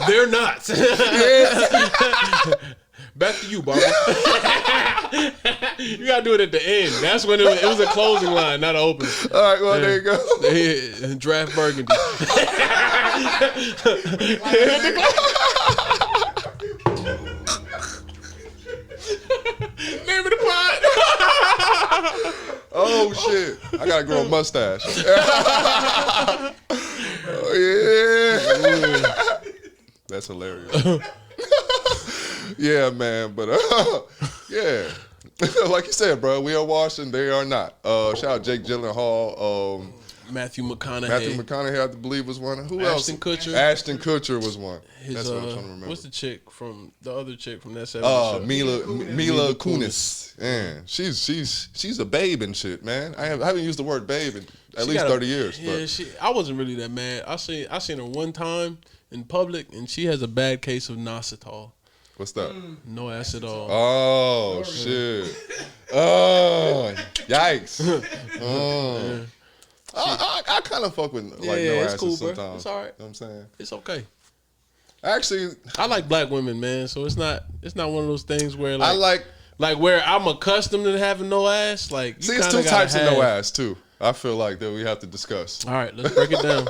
they're not. Yeah. Back to you, Barbara. You gotta do it at the end. That's when it was a closing line, not an opening. All right, well there you go. Draft Burgundy. Name of the pod. Oh shit! I gotta grow a mustache. Oh, yeah. That's hilarious. Yeah, man. But yeah, like you said, bro, we are washed and they are not. Shout out Jake Gyllenhaal. Matthew McConaughey. Matthew McConaughey, I believe, was one. Who else? Ashton Kutcher. Ashton Kutcher was one. That's what I'm trying to remember. What's the other chick from that 70s show? Mila Kunis. Man, she's a babe and shit, man. I haven't used the word babe in at least 30 years. Yeah, I wasn't really that mad. I seen her one time in public, and she has a bad case of Nositol. What's that? No acid at all. Oh shit! Oh, yikes! Oh. I kind of fuck with no acid cool, sometimes. Bro. It's all right. You know what I'm saying? It's okay. Actually, I like black women, man. So it's not one of those things where I like where I'm accustomed to having no ass. Like, see, it's two types of no ass too. I feel like that we have to discuss. All right, let's break it down.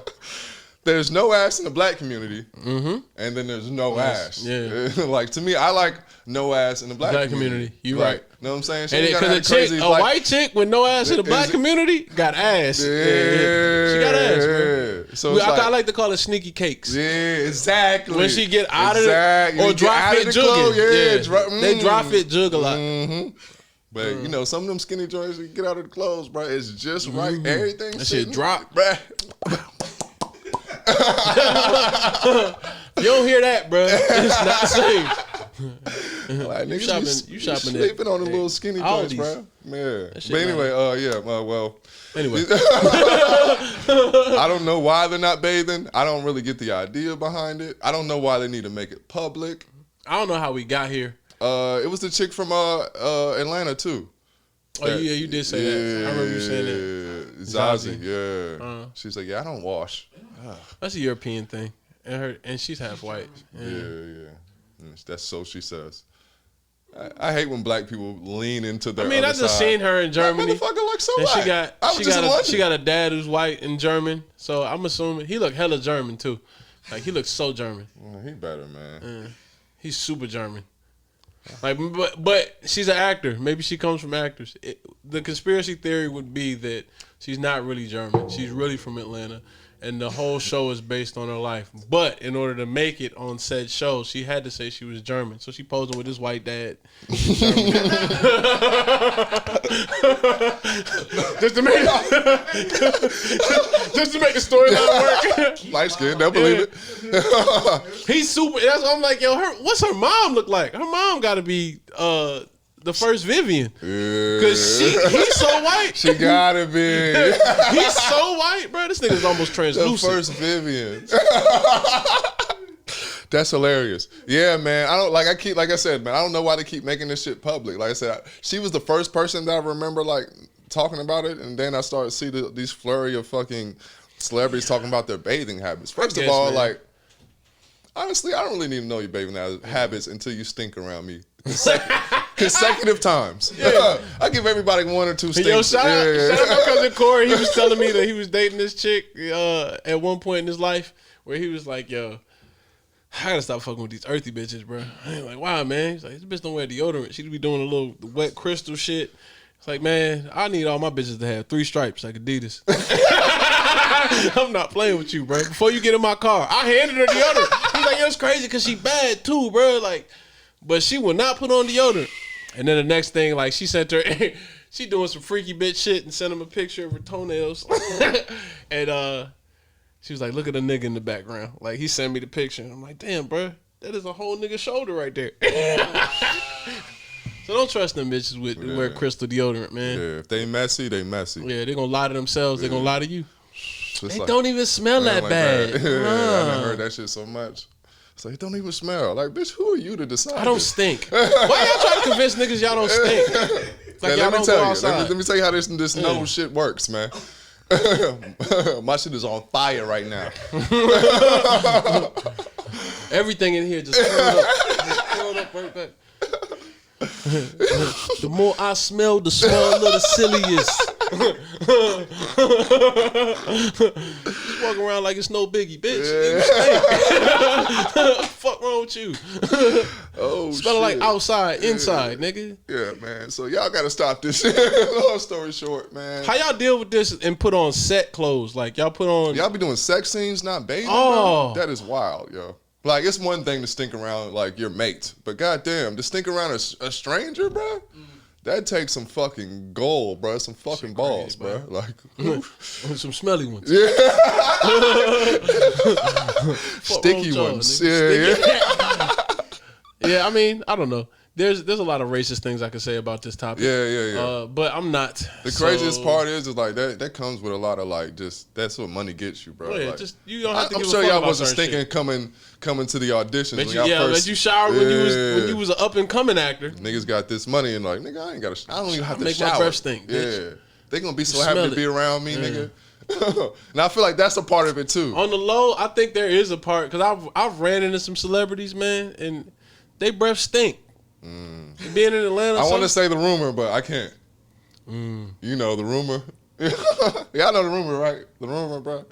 There's no ass in the black community, and then there's no ass. Yeah. Like, to me, I like no ass in the black community. You right. Know what I'm saying? Because a white chick with no ass in the black community got ass. Yeah. She got ass, man. So I like to call it sneaky cakes. Yeah, exactly. When she get out of it or dry fit jugging. Yeah. They dry fit jug a lot. But some of them skinny joints, you get out of the clothes, bro. It's just right. Everything. That shit drop, bro. You don't hear that, bro. It's not safe. Like, you shopping sleeping on the little skinny joints, bro. Man. But anyway, Anyway. I don't know why they're not bathing. I don't really get the idea behind it. I don't know why they need to make it public. I don't know how we got here. It was the chick from Atlanta too. Oh yeah, you did say that. I remember you saying that. Zazie, yeah. She's like, yeah, I don't wash. That's a European thing, and she's half white. Yeah. That's so she says. I hate when black people lean into their. I just seen her in Germany. That motherfucker looks so and white. She got a dad who's white and German, so I'm assuming he look hella German too. Like, he looks so German. He better, man. He's super German. Like, but she's an actor. Maybe she comes from actors. The conspiracy theory would be that she's not really German. She's really from Atlanta, and the whole show is based on her life. But in order to make it on said show, she had to say she was German. So she posing with his white dad. Just to make the storyline work. Light skin, they'll believe it. He's super. That's why I'm like, yo, what's her mom look like? Her mom got to be the first Vivian. Because he's so white. She gotta be. He's so white, bro. This nigga's almost translucent. The first Vivian. That's hilarious. Yeah, man. I don't like I said, man, I don't know why they keep making this shit public. Like I said, she was the first person that I remember like talking about it, and then I started to see these flurry of fucking celebrities talking about their bathing habits. First of all, man, like honestly, I don't really need to know your bathing habits until you stink around me consecutive times. Yeah. I give everybody 1 or 2 stinks. Yo, shout out my cousin Corey. He was telling me that he was dating this chick at one point in his life where he was like, yo, I gotta stop fucking with these earthy bitches, bro. I'm like, why, man? He's like, this bitch don't wear deodorant. She be doing a little wet crystal shit. It's like, man, I need all my bitches to have 3 stripes like Adidas. I'm not playing with you, bro. Before you get in my car, I handed her deodorant. He's like, yo, it's crazy because she bad too, bro. Like, but she will not put on deodorant. And then the next thing, like, she sent her, she doing some freaky bitch shit and sent him a picture of her toenails. And she was like, look at the nigga in the background. Like, he sent me the picture. And I'm like, damn, bro, that is a whole nigga shoulder right there. So don't trust them bitches with wear crystal deodorant, man. Yeah, if they messy, they messy. Yeah, they're going to lie to themselves. They're going to lie to you. They like, don't even smell that bad. Yeah, I done heard that shit so much. It's like, it don't even smell. Like, bitch, who are you to decide? I don't stink. Why y'all trying to convince niggas y'all don't stink? Like, y'all don't go outside. Let me tell you how this nose shit works, man. My shit is on fire right now. Everything in here just curled up. Just curled up right back. The more I smell, the smaller the silliest. Just walking around like it's no biggie, bitch. Yeah. Fuck wrong with you? Oh, smell like outside, inside, nigga. Yeah, man. So y'all gotta stop this. Long story short, man. How y'all deal with this and put on set clothes? Like y'all put on. Y'all be doing sex scenes, not bathing. Oh, bro? That is wild, yo. Like, it's one thing to stink around, like, your mate. But goddamn, to stink around a stranger, bro, that takes some fucking gold, bro. Some fucking balls, bro. Like, some smelly ones. Yeah. Sticky ones. Yeah. Yeah, I mean, I don't know. There's a lot of racist things I could say about this topic. Yeah. But I'm not. The craziest part is like that comes with a lot of like just that's what money gets you, bro. Yeah, like, just you don't have to. I'm give sure a fuck y'all about wasn't stinking coming to the auditions. But you showered when you was an up and coming actor. Niggas got this money and like nigga, I don't even have to make shower. My breath stink. Bitch. Yeah, they gonna be so happy to be around me, nigga. And I feel like that's a part of it too. On the low, I think there is a part because I've ran into some celebrities, man, and they breath stink. Being in Atlanta, I want to say the rumor, but I can't. You know the rumor. Yeah, I know the rumor, right? The rumor, bro.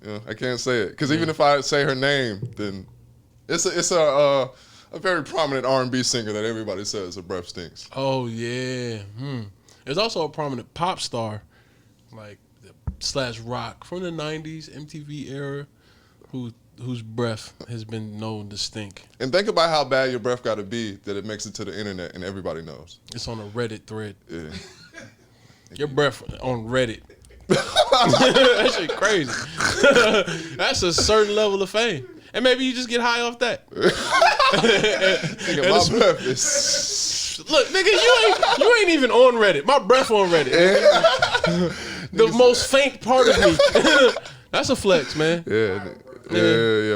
Yeah, I can't say it because even if I say her name, then it's a very prominent R&B singer that everybody says her breath stinks. Oh yeah. There's also a prominent pop star, like / rock from the '90s MTV era, whose breath has been known to stink. And think about how bad your breath got to be that it makes it to the internet and everybody knows. It's on a Reddit thread. Yeah. Your breath on Reddit. That shit crazy. That's a certain level of fame. And maybe you just get high off that. Nigga, my breath is... Look, nigga, you ain't even on Reddit. My breath on Reddit. The most faint part of me. That's a flex, man. Yeah,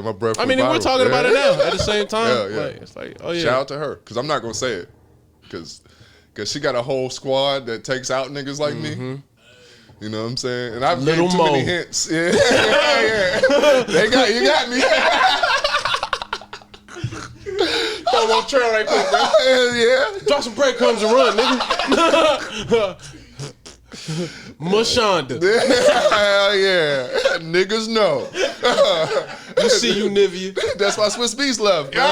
my breath. I mean, we're talking about it now at the same time. Yeah. Like, it's like, oh yeah. Shout out to her, because I'm not gonna say it, because she got a whole squad that takes out niggas like me. You know what I'm saying? And I've given too many hints. Yeah. You got me. Throw on trail right quick, bro. Yeah. Drop some breadcrumbs and run, nigga. Mashonda. Hell yeah. Niggas know. You see you, Nivea. That's why Swiss Beats love, bro.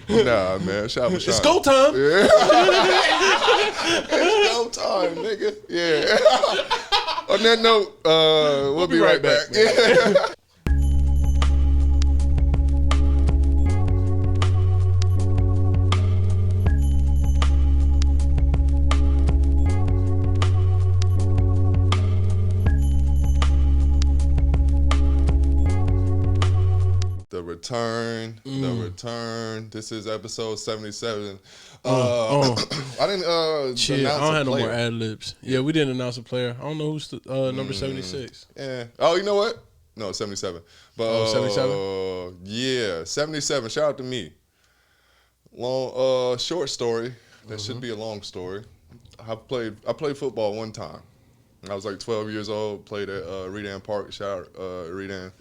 Nah, man. Shout out Mashonda. It's go time. Yeah. It's go time, nigga. Yeah. On that note, we'll be right back. return. The return. This is episode 77. I didn't Shit, I don't have no player. more ad libs. Yeah, we didn't announce a player. I don't know who's number 76. Yeah. Oh, you know what? No, 77. But 77? Yeah, 77. Shout out to me. Long short story. That should be a long story. I played football one time. I was like 12 years old, played at Redan Park. Shout out Redan.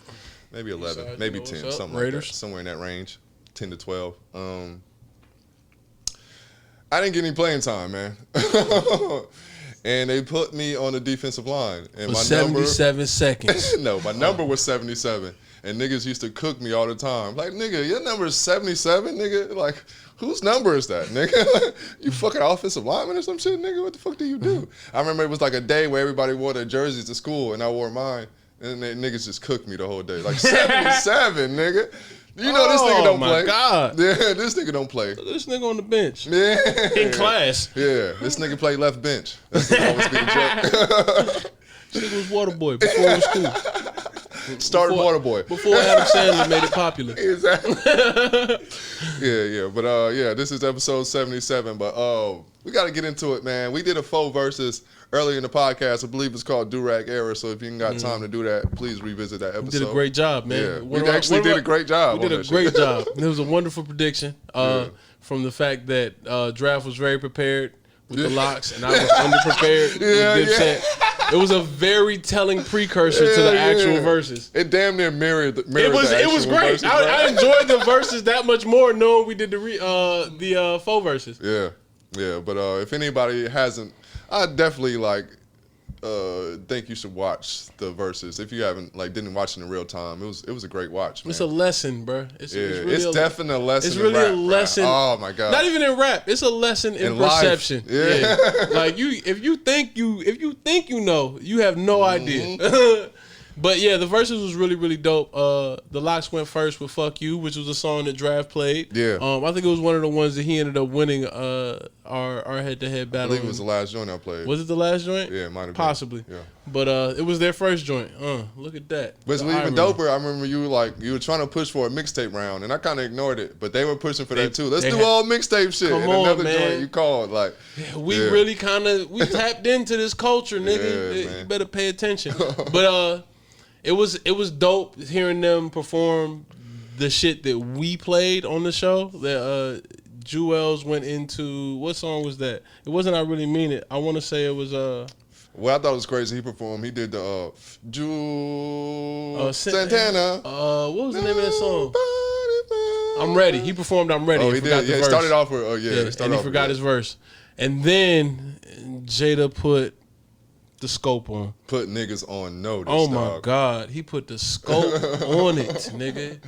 Maybe 11, maybe 10, something Raiders? like that. Somewhere in that range, 10 to 12. I didn't get any playing time, man. And they put me on the defensive line. And For my 77 seconds. No, my number was 77. And niggas used to cook me all the time. Like, nigga, your number is 77, nigga? Like, whose number is that, nigga? You fucking offensive lineman or some shit, nigga? What the fuck do you do? I remember it was like a day where everybody wore their jerseys to school and I wore mine. And they niggas just cooked me the whole day. Like, 77, nigga. You know this nigga don't play. Oh, my God. Yeah, this nigga don't play. This nigga on the bench. Yeah. In class. Yeah, this nigga play left bench. That's always be the joke. This nigga was water boy before it was cool. Started water boy. Before Adam Sandler made it popular. Exactly. yeah. But yeah, this is episode 77. But we got to get into it, man. We did a faux versus earlier in the podcast. I believe it's called Durag Era. So if you ain't got time to do that, please revisit that episode. We did a great job, man. Yeah, we actually did a great job. We did a great job. It was a wonderful prediction from the fact that Draft was very prepared with the locks and I was underprepared with Dipset. It was a very telling precursor to the actual verses. It damn near mirrored the It was great. Verses, I enjoyed the verses that much more knowing we did the faux verses. Yeah. But if anybody hasn't, I definitely think you should watch the verses. If you haven't didn't watch it in real time, it was a great watch, man. It's a lesson, bro. It's really definitely a lesson. It's really in rap, a lesson. Oh my God! Not even in rap. It's a lesson in perception. Yeah. Like if you think you know, you have no idea. But yeah, the verses was really, really dope. The Locks went first with "Fuck You," which was a song that Draft played. Yeah. I think it was one of the ones that he ended up winning our head-to-head battle. I believe it was the last joint I played. Was it the last joint? Yeah, it might have been. Possibly. Yeah. But it was their first joint. Look at that. But it's even doper. I remember you were trying to push for a mixtape round, and I kind of ignored it. But they were pushing for that too. Let's do all mixtape shit. Come and on, another man. joint you called we really we tapped into this culture, nigga. Yeah, you better pay attention. But it was dope hearing them perform the shit that we played on the show. That Jewels went into, what song was that? It wasn't I Really Mean It. I want to say it was Well, I thought it was crazy. He performed. He did the Santana. What was the name of that song? I'm Ready. He performed I'm Ready. Oh, he did. Yeah, it started off with and he forgot his verse. And then Jada put the scope on. Put niggas on notice. Oh my God. He put the scope on it, nigga.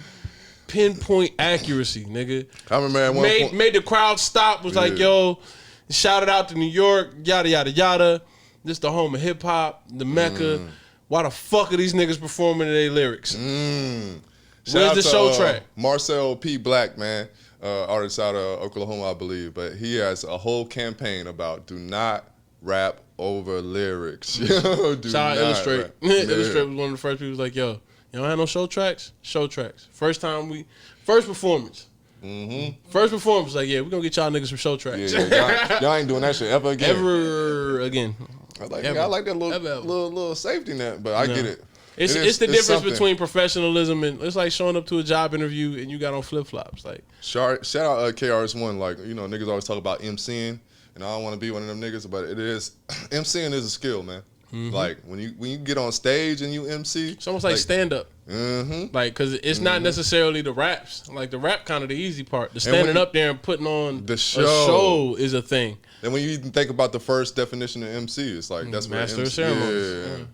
Pinpoint accuracy, nigga. I remember at one point made the crowd stop, was like, yo, shouted out to New York, yada, yada, yada. This the home of hip hop, the Mecca. Why the fuck are these niggas performing their lyrics? Where's the show track? Marcel P. Black, man. Artist out of Oklahoma, I believe. But he has a whole campaign about do not rap over lyrics. Shout out Illustrate. Illustrate was one of the first people who was like, yo, you don't have no show tracks? Show tracks. First performance. First performance, like, yeah, we're going to get y'all niggas some show tracks. Yeah, y'all ain't doing that shit ever again. Ever again. I like that little safety net, but I get it. It's the difference between professionalism and it's like showing up to a job interview and you got on flip flops. Like, shout out KRS-One. Like, niggas always talk about MCing, and I don't want to be one of them niggas, but it is MCing is a skill, man. Like when you get on stage and you MC, it's almost like stand up. Like, cause it's not necessarily the raps. Like the rap kind of the easy part. The standing up there and putting on the a show is a thing. And when you even think about the first definition of MC, it's like that's master what of ceremonies. Yeah.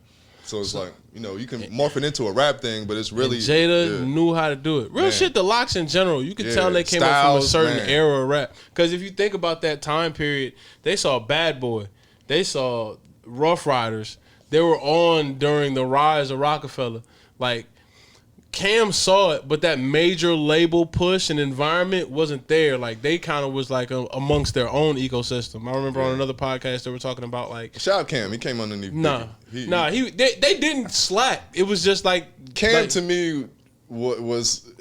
So it's like, you can morph it into a rap thing, but it's really Jada knew how to do it. Real shit, the Locks in general, you could tell they came up from a certain era of rap. Because if you think about that time period, they saw Bad Boy, they saw Rough Riders. They were on during the rise of Rockefeller. Like, Cam saw it, but that major label push and environment wasn't there. Like, they kind of was like amongst their own ecosystem. I remember on another podcast they were talking about like, shout out Cam, he came underneath. They didn't slack. It was just like Cam to me what was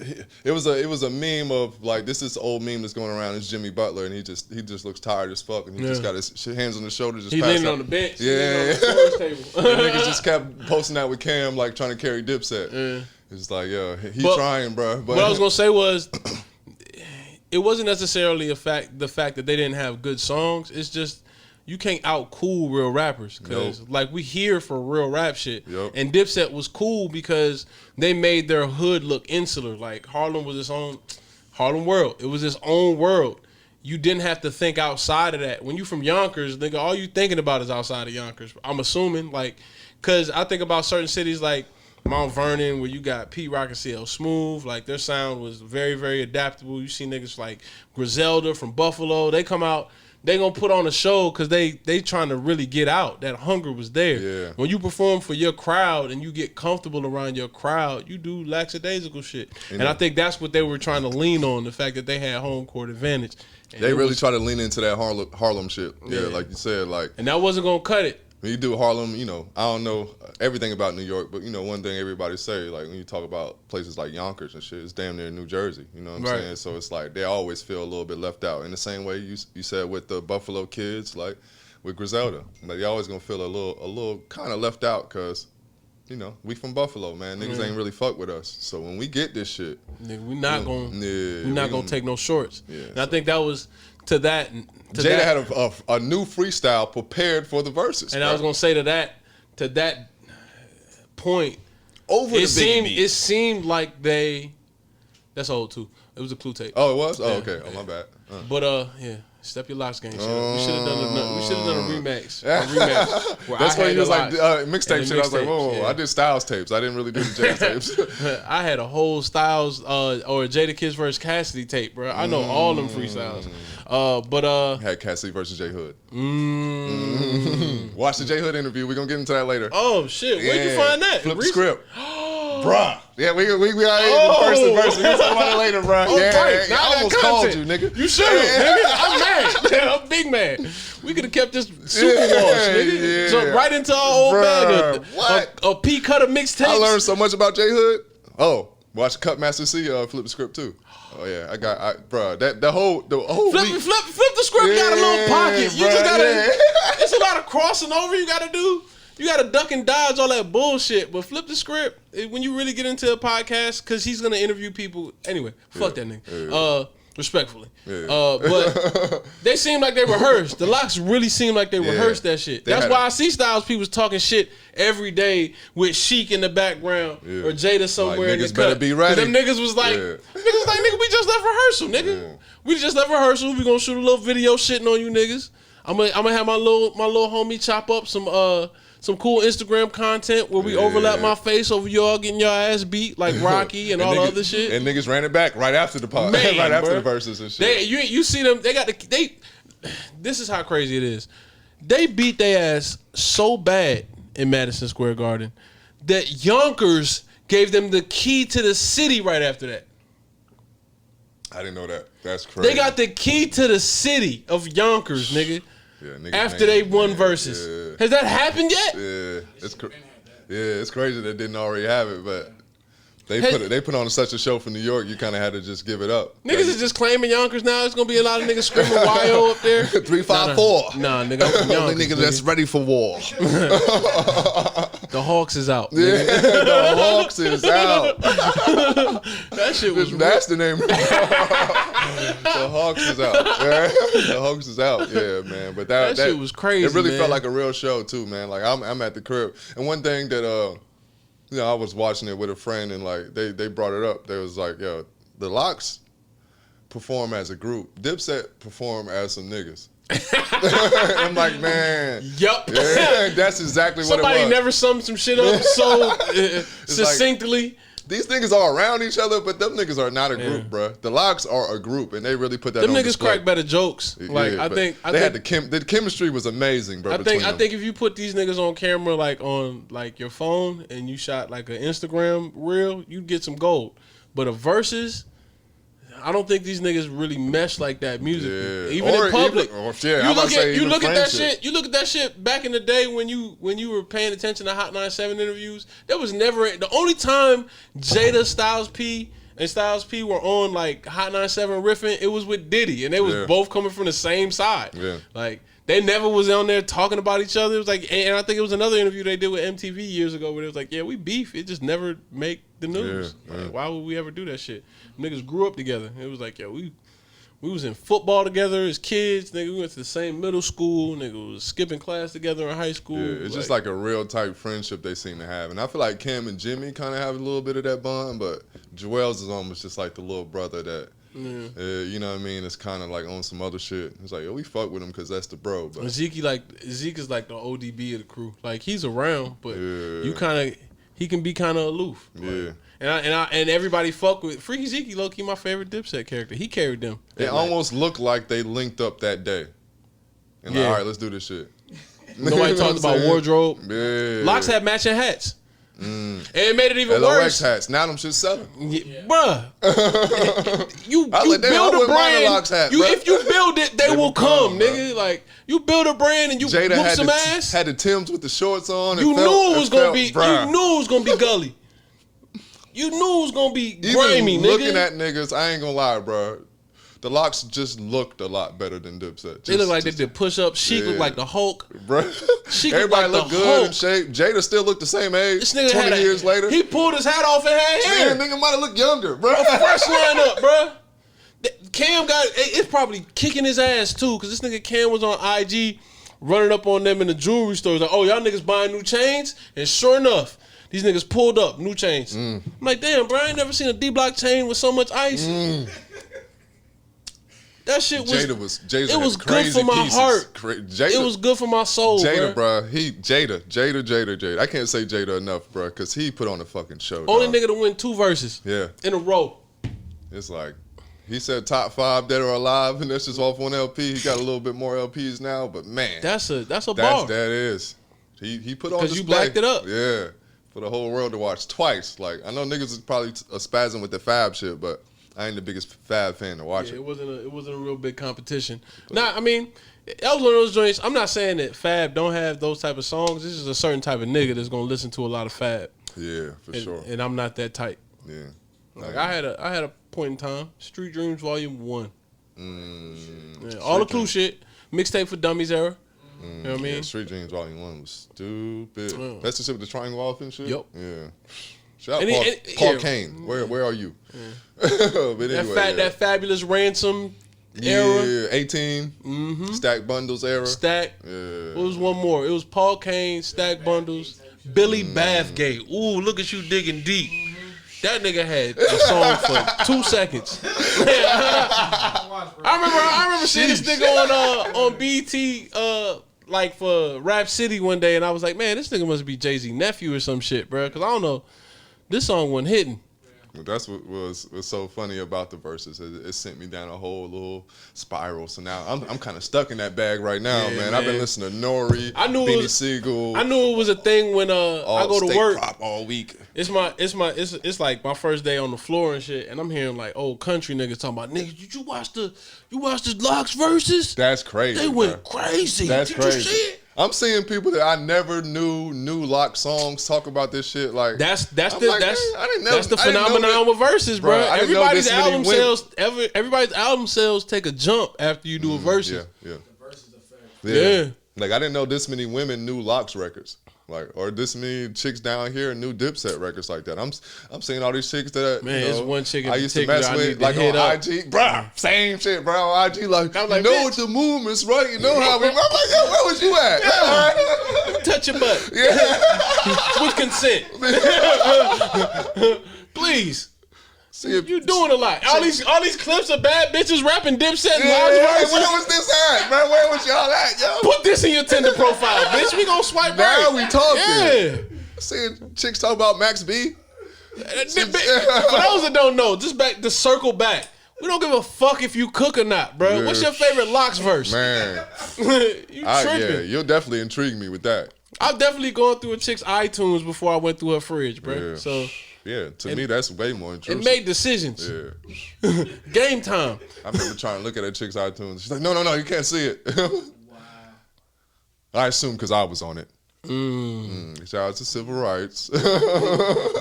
it was a meme of like this old meme that's going around. It's Jimmy Butler, and he just looks tired as fuck, and he just got his hands on his shoulders, just he leaning on the bench. Yeah, the niggas just kept posting that with Cam like trying to carry Dipset. Yeah. It's like he trying, bro. But what I was gonna say was, it wasn't necessarily the fact that they didn't have good songs. It's just you can't out cool real rappers because like we here for real rap shit. Yep. And Dipset was cool because they made their hood look insular. Like Harlem was its own Harlem world. It was its own world. You didn't have to think outside of that. When you from Yonkers, nigga, all you thinking about is outside of Yonkers. I'm assuming, like, because I think about certain cities like Mount Vernon, where you got Pete Rock and CL Smooth, like their sound was very, very adaptable. You see niggas like Griselda from Buffalo, they come out, they gonna put on a show because they trying to really get out. That hunger was there. Yeah. When you perform for your crowd and you get comfortable around your crowd, you do lackadaisical shit. And I think that's what they were trying to lean on, the fact that they had home court advantage. And they really try to lean into that Harlem shit. Yeah, like you said, like, and that wasn't gonna cut it. When you do Harlem, you know, I don't know everything about New York, but, you know, one thing everybody say, like, when you talk about places like Yonkers and shit, it's damn near New Jersey, you know what I'm saying? So it's like they always feel a little bit left out. In the same way you said with the Buffalo kids, like, with Griselda. Like, you always going to feel a little kind of left out because, you know, we from Buffalo, man. Niggas ain't really fuck with us. So when we get this shit. Nigga, we not going to take no shorts. Yeah, and I think that was... To that, Jada had a new freestyle prepared for the Verzuz. And I was gonna say to that point, it seemed like that's old too. It was a Clue tape. Oh, it was. Oh, okay. Oh, my bad. But yeah, Step Your Locks gang shit. We should have done a remix. That's why he was like mixtape shit. I was like, whoa, I did Styles tapes. I didn't really do the Jada tapes. I had a whole Styles or Jada Kiss vs. Cassidy tape, bro. I know all them freestyles. Had Cassidy versus J Hood. Watch the J Hood interview. We're gonna get into that later. Oh shit, where'd you find that? Flip the script. Bruh. Yeah, we got the first and verse. We'll talk about it later, bro. Right. I almost called you, nigga. You should have, nigga. I'm mad. I'm big mad. We could have kept this super wash, nigga. Yeah. So right into our old bag of a P Cutter mixtape. I learned so much about J Hood. Oh, watch Cut Master C flip the script too. Oh yeah, bro. The whole flip the script. Got a little pocket. You just gotta. It's a lot of crossing over you gotta do. You gotta duck and dodge all that bullshit. But flip the script when you really get into a podcast, because he's gonna interview people anyway. Fuck that nigga. Respectfully. But they seem like they rehearsed. The Locks really seem like they rehearsed that shit. That's why I see Styles people talking shit every day with Sheik in the background or Jada somewhere in the cut. Better be ready. Them niggas was like, nigga, we just left rehearsal, nigga. Yeah. We just left rehearsal. We gonna shoot a little video shitting on you niggas. I'm gonna have my little homie chop up some cool Instagram content where we overlap my face over y'all getting your ass beat like Rocky and all the other shit. And niggas ran it back right after the pod, right after the Verzuz and shit. You see them? This is how crazy it is. They beat their ass so bad in Madison Square Garden that Yonkers gave them the key to the city right after that. I didn't know that. That's crazy. They got the key to the city of Yonkers, nigga. After they won Verzuz. Has that happened yet? Yeah, it's crazy they didn't already have it, but they put on such a show for New York, you kind of had to just give it up. Niggas is just claiming Yonkers now. It's gonna be a lot of niggas screaming YO up there. 354. Nah, nigga, I'm from Yonkers. Only nigga that's ready for war. The Hawks is out. Yeah, the Hawks is out. That shit was that's the name. The Hawks is out. Yeah. The Hawks is out. Yeah, man. But that shit was crazy. It really felt like a real show too, man. Like I'm at the crib, and one thing that I was watching it with a friend, and like they brought it up. They was like, yo, the Locks perform as a group. Dipset perform as some niggas. I'm like, man. Yup. Yeah, that's exactly what it was. Somebody never summed some shit up so succinctly. Like, these niggas are around each other, but them niggas are not a group, bro. The Locks are a group, and they really put that on display. Them niggas crack better jokes. Like, I think the chemistry was amazing, bro. I think if you put these niggas on camera, like on like your phone, and you shot like an Instagram reel, you'd get some gold. But a Verzuz, I don't think these niggas really mesh like that musically. Yeah. Even in public. You look at that shit. You look at that shit back in the day when you were paying attention to Hot 97 interviews. There was never the only time Jada, Styles P were on like Hot 97 riffing. It was with Diddy, and they was both coming from the same side. Yeah. Like they never was on there talking about each other. It was like, and I think it was another interview they did with MTV years ago where it was like, yeah, we beef. It just never make the news. Yeah, like, why would we ever do that shit? Niggas grew up together. It was like, yo, we was in football together as kids. Nigga, we went to the same middle school. Nigga was skipping class together in high school. Yeah, it's just like a real type friendship they seem to have. And I feel like Cam and Jimmy kind of have a little bit of that bond, but Joel's is almost just like the little brother that, you know what I mean? It's kind of like on some other shit. It's like, yo, we fuck with him because that's the bro. But Zeke is like the ODB of the crew. Like he's around, but he can be kind of aloof. Yeah. Like, and everybody fuck with Freaky Zeke. Low key, my favorite Dipset character. He carried them. It almost looked like they linked up that day. And like, all right, let's do this shit. Nobody talked about wardrobe. Yeah. Locks had matching hats. And it made it even worse. hats. Now them shit selling. Bruh. you build a brand. If you build it, they will come, nigga. Like, you build a brand and you Jada whoop some ass. Had the Timbs with the shorts on. You knew it was gonna be gully. You knew it was gonna be grimy, nigga. Looking at niggas, I ain't gonna lie, bro. The Locks just looked a lot better than Dipset. They look like they did push-ups. Sheik looked like the Hulk. Bro. Everybody looked good in shape. Jada still looked the same age. This nigga 20 years later. He pulled his hat off and had hair. Man, nigga might have looked younger, bro. A fresh lineup, bro. Cam it's probably kicking his ass too, because this nigga Cam was on IG running up on them in the jewelry stores. Like, oh, y'all niggas buying new chains? And sure enough, these niggas pulled up, new chains. I'm like, damn, bro, I ain't never seen a D-Block chain with so much ice. That shit was. It was good for my heart. It was good for my soul. Jada, bro. Jada. I can't say Jada enough, bro, because he put on a fucking show. Only nigga to win 2 verses. Yeah. In a row. It's like he said top 5 dead or alive, and that's just off one LP. He got a little bit more LPs now, but man, that's a bar. That is. He put on because you blacked it up. Yeah. For the whole world to watch twice. Like, I know niggas is probably a spasm with the Fab shit, but I ain't the biggest Fab fan to watch it. It wasn't a real big competition. Nah, I mean, that was one of those joints. I'm not saying that Fab don't have those type of songs. This is a certain type of nigga that's gonna listen to a lot of Fab. Yeah, for sure. And I'm not that type. Yeah. Like I had a point in time. Street Dreams Volume 1. All the Clue shit. Mixtape for Dummies era. You know what I mean? Yeah, Street Dreams Volume 1 was stupid. That's the shit with the triangle off and shit? Yep. Yeah. Shout out Paul Kane. Where are you? But anyway, that Fabulous Ransom era. Yeah, 18. Stack Bundles era. Stack. Yeah. What was one more? It was Paul Kane, Stack Bundles, Billy Bathgate. Ooh, look at you digging deep. That nigga had a song for 2 seconds. I remember seeing this nigga on BT like for Rap City one day, and I was like, man, this nigga must be Jay-Z nephew or some shit, bro. Because I don't know, this song wasn't hitting. That's what was so funny about the verses. It sent me down a whole little spiral. So now I'm kind of stuck in that bag right now, man. I've been listening to Nori, Beanie Siegel. I knew it was a thing when I go to work prop all week. It's like my first day on the floor and shit, and I'm hearing like old country niggas talking about, niggas, did you watch the Locks verses? That's crazy. They went crazy. That's crazy. You see it? I'm seeing people that I never knew Lock songs talk about this shit. Like that's the phenomenon with verses, bro. Everybody's album sales take a jump after you do a verses. Yeah. The verses effect. Yeah. Like I didn't know this many women knew Locks records. Like, or this many chicks down here knew Dipset records like that. I'm seeing all these chicks that there's one chick I used to mess with, like on IG, bruh, same shit, bro. On IG, like, you know what the movement's right. You know how we. I'm like, yo, where was you at? Yeah. Touch your butt. Yeah. With consent. Please. See if you doing a lot. All these clips of bad bitches rapping Dipset and where was this at, man? Where was y'all at, yo? Put this in your Tinder profile, bitch. We gonna swipe right. Now we talking. Yeah. Seeing chicks talk about Max B. For those that don't know, just circle back. We don't give a fuck if you cook or not, bro. Yeah. What's your favorite Locks verse? Man. You tripping. Yeah, you'll definitely intrigue me with that. I've definitely gone through a chick's iTunes before I went through her fridge, bro. Yeah. So Yeah, to me, that's way more intrusive. It made decisions. Yeah. Game time. I remember trying to look at that chick's iTunes. She's like, no, you can't see it. Wow. I assume because I was on it. Shout out to civil rights.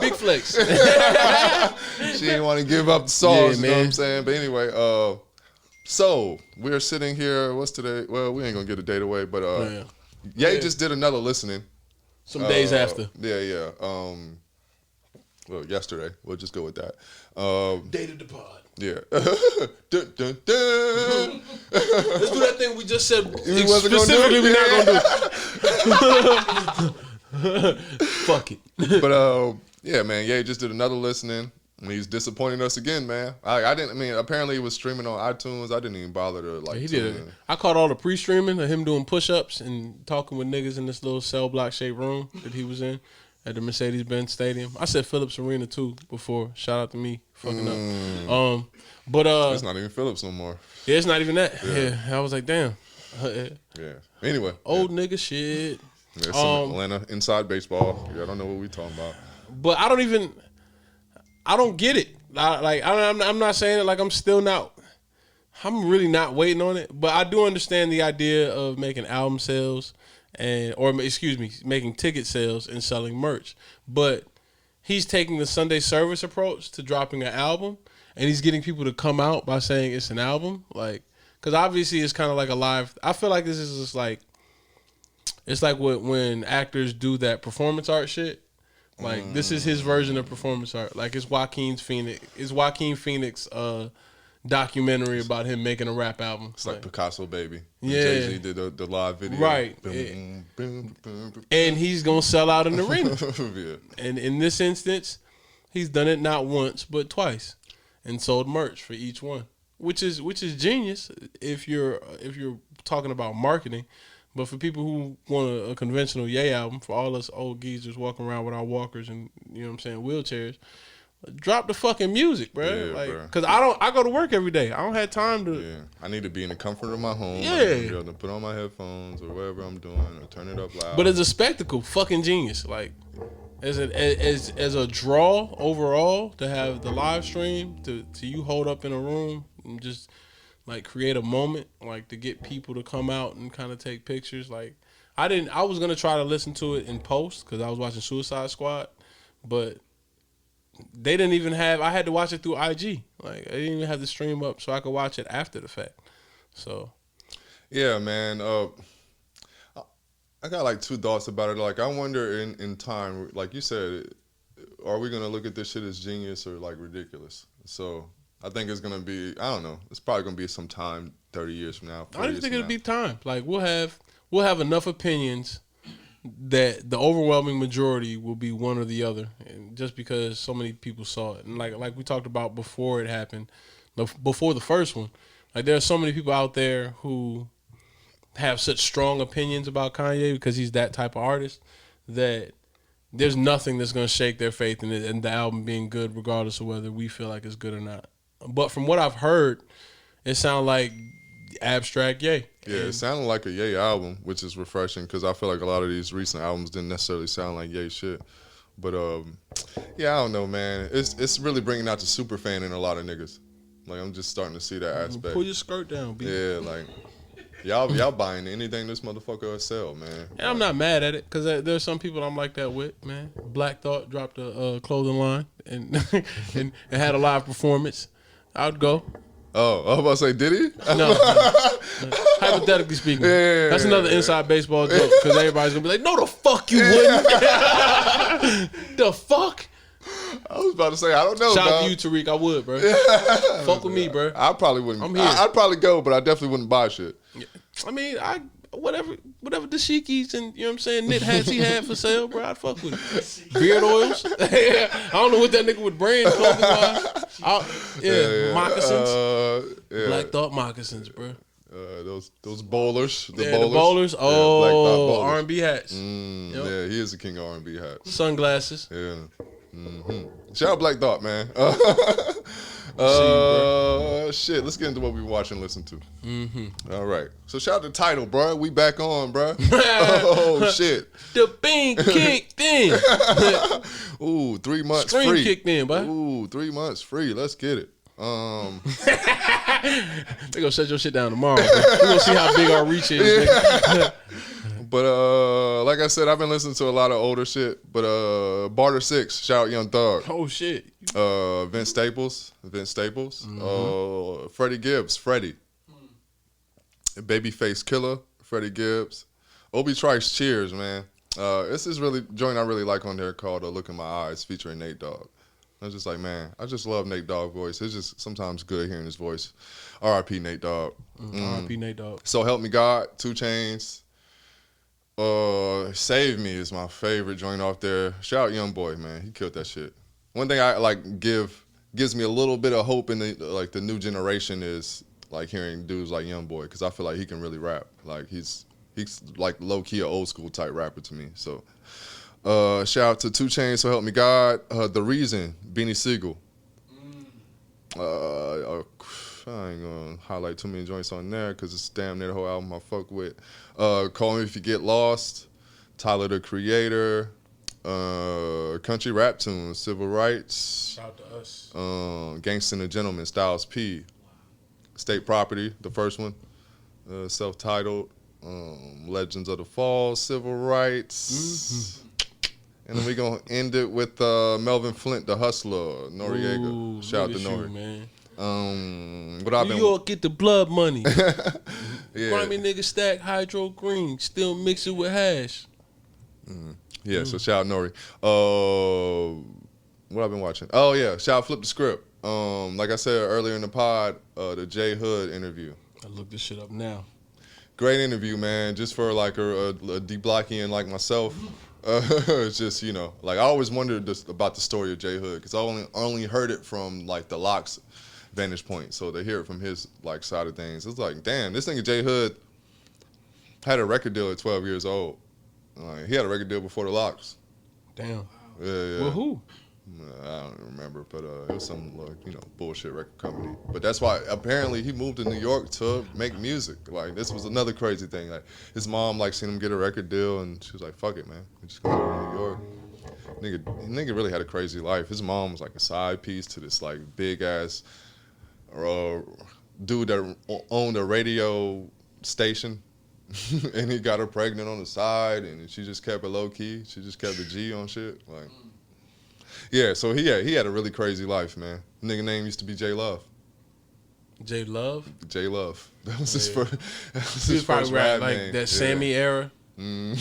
Big flex. She didn't want to give up the sauce, Yeah, you know what I'm man. saying? But anyway, so we're sitting here. What's today? Well, we ain't going to get a date away, but Ye just did another listening. Some days after. Yeah. Well, yesterday. We'll just go with that. Dated the pod. Yeah. Dun, dun, dun. Let's do that thing we just said. We wasn't gonna do Specifically, it. we're not gonna do. Fuck it. But yeah, man, Ye just did another listening. And he's disappointing us again, man. I didn't. I mean, apparently he was streaming on iTunes. I didn't even bother to like. He tune did it. in. I caught all the pre-streaming of him doing push-ups and talking with niggas in this little cell block shaped room that he was in at the Mercedes-Benz Stadium. I said Phillips Arena too before. Shout out to me fucking up. But It's not even Phillips no more. yeah, it's not even that. Yeah, I was like, damn. Yeah. Anyway, Old nigga shit. there's some Atlanta inside baseball. Yeah, I don't know what we talking about. But I don't get it. I'm not saying it like I'm really not waiting on it, but I do understand the idea of making album sales making ticket sales and selling merch. But he's taking the Sunday service approach to dropping an album, and he's getting people to come out by saying it's an album. Like, because obviously it's kind of like a live. I feel like this is just like, it's like when actors do that performance art shit. Like, this is his version of performance art. Like, it's Joaquin Phoenix documentary about him making a rap album. It's like Picasso Baby. Yeah. Jay-Z did the live video. Right. And he's going to sell out an arena. Yeah. And in this instance, he's done it not once, but twice. And sold merch for each one. Which is genius if you're talking about marketing. But for people who want a conventional Ye album, for all us old geezers walking around with our walkers and, you know what I'm saying, wheelchairs, drop the fucking music, bro. Yeah, like, bro. cause I go to work every day. I don't have time to. Yeah, I need to be in the comfort of my home. Yeah. I need to be able to put on my headphones or whatever I'm doing or turn it up loud. But as a spectacle, fucking genius. Like, as a draw overall, to have the live stream, to you hold up in a room and just like create a moment, like to get people to come out and kind of take pictures. Like, I was gonna try to listen to it in post because I was watching Suicide Squad, but they didn't even have. I had to watch it through IG. Like, I didn't even have the stream up so I could watch it after the fact. So, yeah, man. I got like two thoughts about it. Like, I wonder in time, like you said, are we gonna look at this shit as genius or like ridiculous? So I think it's gonna be. I don't know. It's probably gonna be some time, 30 years from now. I don't even think it'll be time. Like, we'll have enough opinions that the overwhelming majority will be one or the other, and just because so many people saw it. And like we talked about before it happened, before the first one, like there are so many people out there who have such strong opinions about Kanye because he's that type of artist that there's nothing that's going to shake their faith in the album being good, regardless of whether we feel like it's good or not. But from what I've heard, it sounds like abstract Ye. Yeah, it sounded like a Ye album, which is refreshing because I feel like a lot of these recent albums didn't necessarily sound like Ye shit. But yeah, I don't know, man. It's really bringing out the super fan in a lot of niggas. Like, I'm just starting to see that aspect. Pull your skirt down, B. Yeah, like y'all buying anything this motherfucker sell, man. And I'm not mad at it because there's some people I'm like that with, man. Black Thought dropped a clothing line and and had a live performance. I'd go. Oh, I was about to say, did he? No. Hypothetically speaking. Yeah. That's another inside baseball joke because everybody's going to be like, no, the fuck you wouldn't. The fuck? I was about to say, I don't know, Shout out dog. to you, Tariq. I would, bro. Fuck with me, bro. I probably wouldn't. I'm here. I'd probably go, but I definitely wouldn't buy shit. I mean, whatever dashikis and, you know what I'm saying, knit hats he had for sale, bro, I'd fuck with it. Beard oils. I don't know what that nigga would brand clothing wise. Yeah, moccasins. Yeah. Black Thought moccasins, bro. Those bowlers. The bowlers. Yeah, Black Thought bowlers. R&B hats. Yep. Yeah, he is the king of R&B hats. Sunglasses. Yeah. Mm-hmm. Shout out Black Thought, man. Shit, let's get into what we watch and listen to. All right. So shout out to Title, bro. We back on, bro. Oh, shit. The bean kicked in. Ooh, 3 months Screen free. kicked in, boy. Ooh, 3 months free. Let's get it. They gonna shut your shit down tomorrow. We gonna see how big our reach is. But like I said, I've been listening to a lot of older shit. But Barter 6, shout out Young Thug. Oh shit. Vince Staples. Freddie Gibbs, Freddie. Babyface Killer, Freddie Gibbs. Obi Trice, Cheers, man. This is really joint I really like on there called Look in My Eyes, featuring Nate Dogg. I was just like, man, I just love Nate Dogg's voice. It's just sometimes good hearing his voice. R.I.P. Nate Dogg. R.I.P. Nate Dogg. So Help Me God, 2 Chainz. Save Me is my favorite joint off there. Shout out Young Boy, man. He killed that shit. One thing I like gives me a little bit of hope in the new generation is like hearing dudes like Young Boy, because I feel like he can really rap. Like he's like low key an old school type rapper to me. So shout out to 2 Chainz, So Help Me God. The Reason, Beanie Siegel. I ain't gonna highlight too many joints on there because it's damn near the whole album I fuck with. Call Me If You Get Lost, Tyler the Creator, country rap tunes, Civil Rights. Shout out to us. Gangsta and the Gentleman, Styles P. State Property, the first one, self-titled. Legends of the Fall, Civil Rights. And then we gonna end it with Melvin Flint, The Hustler, Noriega. Ooh, shout out to Nori. Man. What I've been New York get the blood money. yeah. Grimy nigga stack hydro green, still mix it with hash. Yeah, so shout out Nori. What I've been watching? Oh yeah, shout out Flip the Script. Like I said earlier in the pod, the J Hood interview. I look this shit up now. Great interview, man. Just for like a D-Blockian like myself. It's just, you know, like I always wondered about the story of J Hood because I only heard it from like the Locks vantage point. So to hear it from his like side of things, it's like, damn, this nigga J Hood had a record deal at 12 years old. Like, he had a record deal before the Locks. Damn. Yeah. Well, who? I don't remember, but it was some bullshit record company. But that's why apparently he moved to New York to make music. Like this was another crazy thing. Like his mom like seen him get a record deal, and she was like, "Fuck it, man, we just go to New York." Nigga really had a crazy life. His mom was like a side piece to this like big ass dude that owned a radio station. And he got her pregnant on the side, and she just kept it low key. She just kept the G on shit. Like, yeah. So he had a really crazy life, man. Nigga name used to be J Love. J Love. J Love. That was his first. He was probably rap like name. That Sammy era. He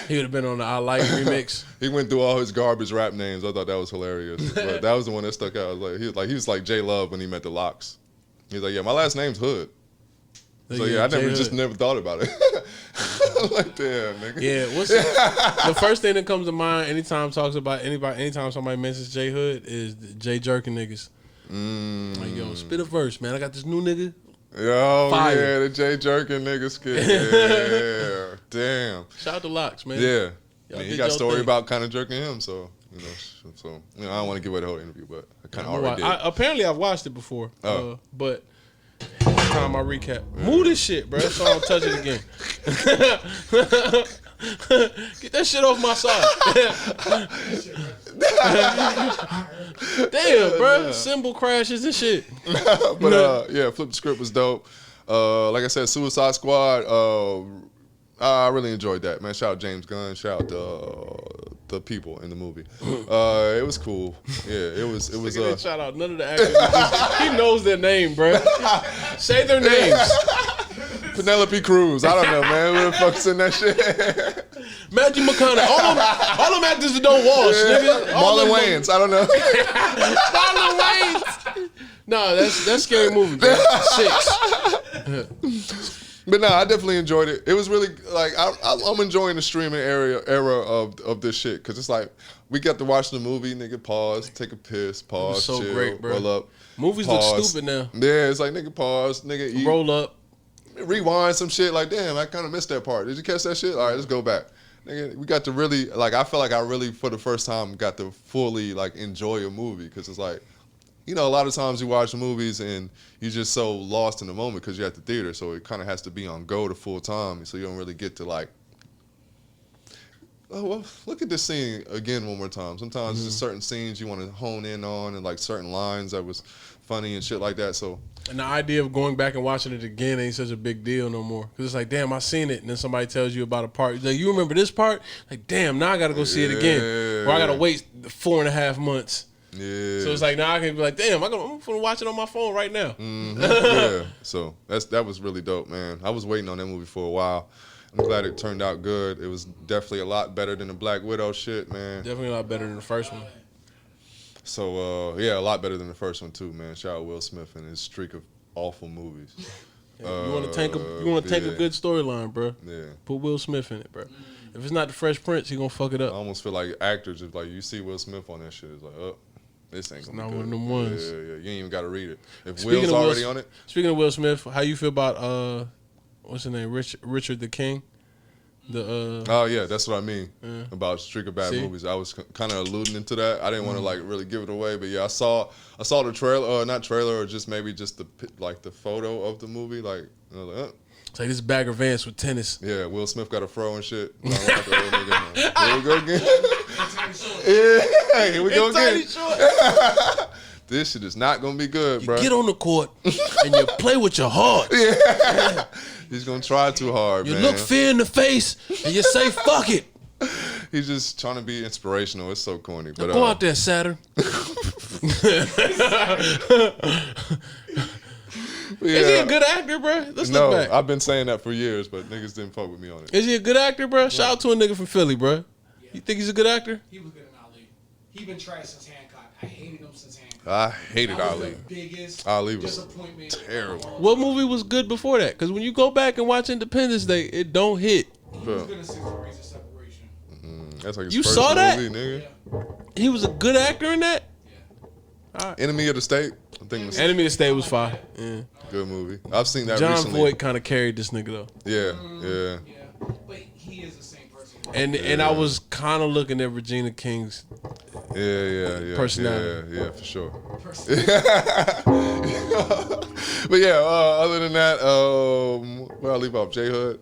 would have been on the I Like remix. He went through all his garbage rap names. I thought that was hilarious. But that was the one that stuck out. He was like J Love when he met the Locks. He was like, yeah, my last name's Hood. So yeah, I never thought about it. Like, damn, nigga. Yeah, the first thing that comes to mind anytime somebody mentions J Hood is J Jerkin niggas. Like, yo, spit a verse, man. I got this new nigga. Yo, Fire. yeah, the J Jerkin nigga skit. Yeah, damn. Shout out to Locks, man. Yeah, he got a story about kind of jerking him. So I don't want to give away the whole interview, but I kind of already did. Apparently, I've watched it before. But it's time I recap. Move this shit, bro. So I don't touch it again. Get that shit off my side. Damn, bro. Cymbal crashes and shit. But yeah, Flip the Script was dope. Like I said, Suicide Squad. I really enjoyed that, man. Shout out James Gunn. Shout out the people in the movie. It was cool. Yeah, it was. Shout out none of the actors. He knows their name, bro. Say their names. Penelope Cruz. I don't know, man. Who the fuck's in that shit? Matthew McConaughey. All them actors that don't wash, nigga. Marlon Wayans. I don't know. Marlon Wayans. No, that's Scary Movie, bro. 6. But no, I definitely enjoyed it. It was really like I'm enjoying the streaming era of this shit because it's like we got to watch the movie, nigga. Pause, take a piss, pause, so chill, great, bro. roll up. Movies pause. look stupid now. Yeah, it's like nigga pause, nigga eat, roll up, rewind some shit. Like damn, I kind of missed that part. Did you catch that shit? All right, let's go back. Nigga, we got to really like. I felt like I really for the first time got to fully like enjoy a movie because it's like you know, a lot of times you watch movies and you're just so lost in the moment because you're at the theater, so it kind of has to be on go the full time, so you don't really get to like, oh, well, look at this scene again one more time. Sometimes there's certain scenes you want to hone in on and like certain lines that was funny and shit like that. So, and the idea of going back and watching it again ain't such a big deal no more. Because it's like, damn, I seen it. And then somebody tells you about a part. Like, you remember this part? Like, damn, now I got to go see it again. Or I got to wait 4.5 months. Yeah. So it's like, now I can be like, damn, I'm going to watch it on my phone right now. Yeah. So that was really dope, man. I was waiting on that movie for a while. I'm glad it turned out good. It was definitely a lot better than the Black Widow shit, man. Definitely a lot better than the first one. So, yeah, a lot better than the first one, too, man. Shout out Will Smith and his streak of awful movies. Yeah, you want to tank a good storyline, bro. Yeah. Put Will Smith in it, bro. If it's not the Fresh Prince, he going to fuck it up. I almost feel like actors, if like you see Will Smith on that shit, it's like, oh, this ain't going to be good. Not one of them ones. Yeah. You ain't even got to read it. If Speaking Will's already on it. Speaking of Will Smith, how you feel about, what's his name, Richard the King? Oh yeah, that's what I mean about streak of bad movies. I was kind of alluding into that. I didn't want to like really give it away, but yeah, I saw the trailer, not trailer, or just maybe just the photo of the movie. Like, you know, like, it's like this Bagger Vance with tennis. Yeah, Will Smith got a fro and shit. Here we go again. Yeah, here we go again. This shit is not gonna be good, bro. Get on the court and you play with your heart. Yeah. He's gonna try too hard, man. You look fear in the face and you say, fuck it. He's just trying to be inspirational. It's so corny. But go out there, Saturn. Yeah. Is he a good actor, bro? Let's look back. I've been saying that for years, but niggas didn't fuck with me on it. Is he a good actor, bro? Shout out to a nigga from Philly, bro. Yeah. You think he's a good actor? He was good in Ali. He been trash since Hancock. I hated him since Hancock. I hated Ali. The biggest Ali was disappointment. Terrible. What movie was good before that? Because when you go back and watch Independence Day, it don't hit. He was good in 6 Degrees of Separation. That's like his You first saw that? movie, nigga. Yeah. He was a good actor in that? Yeah. All right. Enemy of the State. I think it was Enemy of the State was fire. Yeah. good movie. I've seen that John recently. Voight kind of carried this nigga though. Yeah. Yeah. But he is the same person. And I was kind of looking at Regina King's Yeah. Personality. Yeah, for sure. But yeah, other than that, where I leave off J Hood.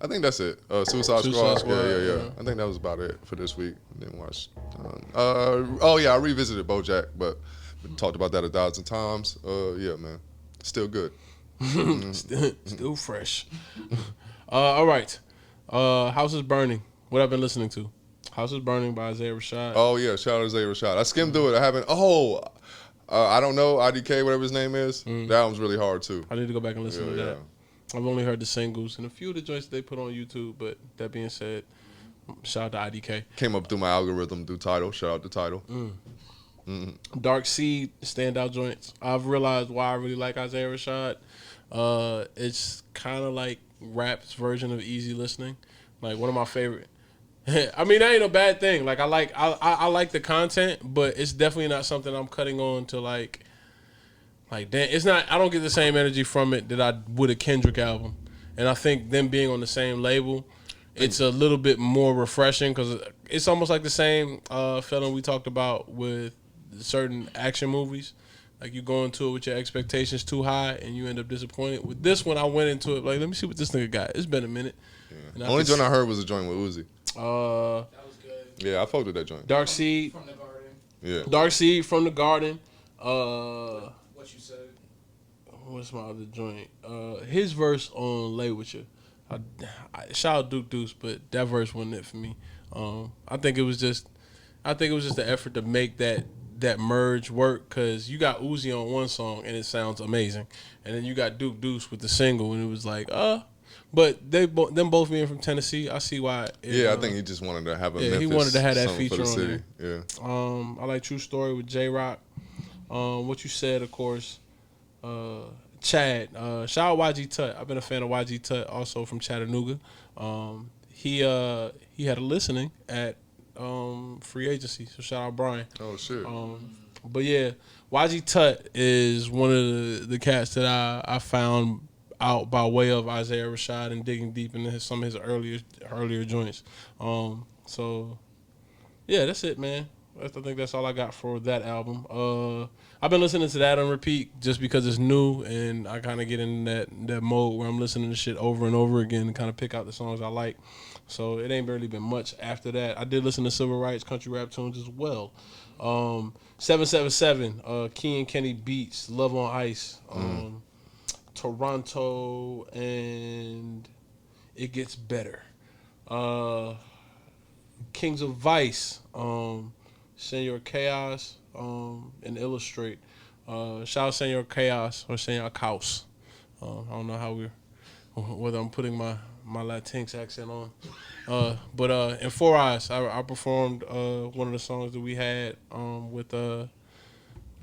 I think that's it. Suicide Squad. Yeah. I think that was about it for this week. Didn't watch. I revisited BoJack, but we talked about that 1,000 times. Yeah, man, still good. Still fresh. All right. House is Burning. What I've been listening to. House is Burning by Isaiah Rashad. Oh yeah, shout out to Isaiah Rashad. I skimmed through it. I haven't. I don't know IDK, whatever his name is. That one's really hard too. I need to go back and listen to that. I've only heard the singles and a few of the joints they put on YouTube, but that being said, shout out to IDK. Came up through my algorithm through Title. Shout out to Title. Dark Seed, standout joints. I've realized why I really like Isaiah Rashad. It's kind of like rap's version of easy listening. Like one of my favorite. I mean, that ain't a bad thing. Like I like the content, but it's definitely not something I'm cutting on to like damn, it's not. I don't get the same energy from it that I would a Kendrick album, and I think them being on the same label, it's a little bit more refreshing because it's almost like the same feeling we talked about with certain action movies. Like you go into it with your expectations too high and you end up disappointed. With this one, I went into it like, let me see what this nigga got. It's been a minute. Yeah. Only joint I heard was a joint with Uzi. That was good. Yeah, I fucked with that joint. Dark Seed. From the Garden. Yeah. Dark Seed from the Garden. What you said. What's my other joint? His verse on Lay With You. Shout out Duke Deuce, but that verse wasn't it for me. I think it was just the effort to make that merge work because you got Uzi on one song and it sounds amazing, and then you got Duke Deuce with the single and it was like but them both being from Tennessee, I see why. I think he just wanted to have a Memphis he wanted to have that song feature for the on city. there. Yeah. I like True Story with J Rock. What you said, of course. Chad, shout out YG Tut. I've been a fan of YG Tut, also from Chattanooga. He had a listening at Free Agency, so shout out Brian. Oh shit. But yeah, YG Tut is one of the cats that I found out by way of Isaiah Rashad and digging deep into some of his earlier joints. So yeah, that's it, man. I think that's all I got for that album. I've been listening to that on repeat just because it's new, and I kind of get in that mode where I'm listening to shit over and over again and kind of pick out the songs I like. So it ain't barely been much after that. I did listen to civil rights, country rap tunes as well. 777, Key and Kenny Beats, Love on Ice, Toronto, and It Gets Better. Kings of Vice, Senor Chaos, and Illustrate. Shout out Senor Chaos or Senor Caos. I don't know whether I'm putting my Latinx accent on. But in Four Eyes, I performed one of the songs that we had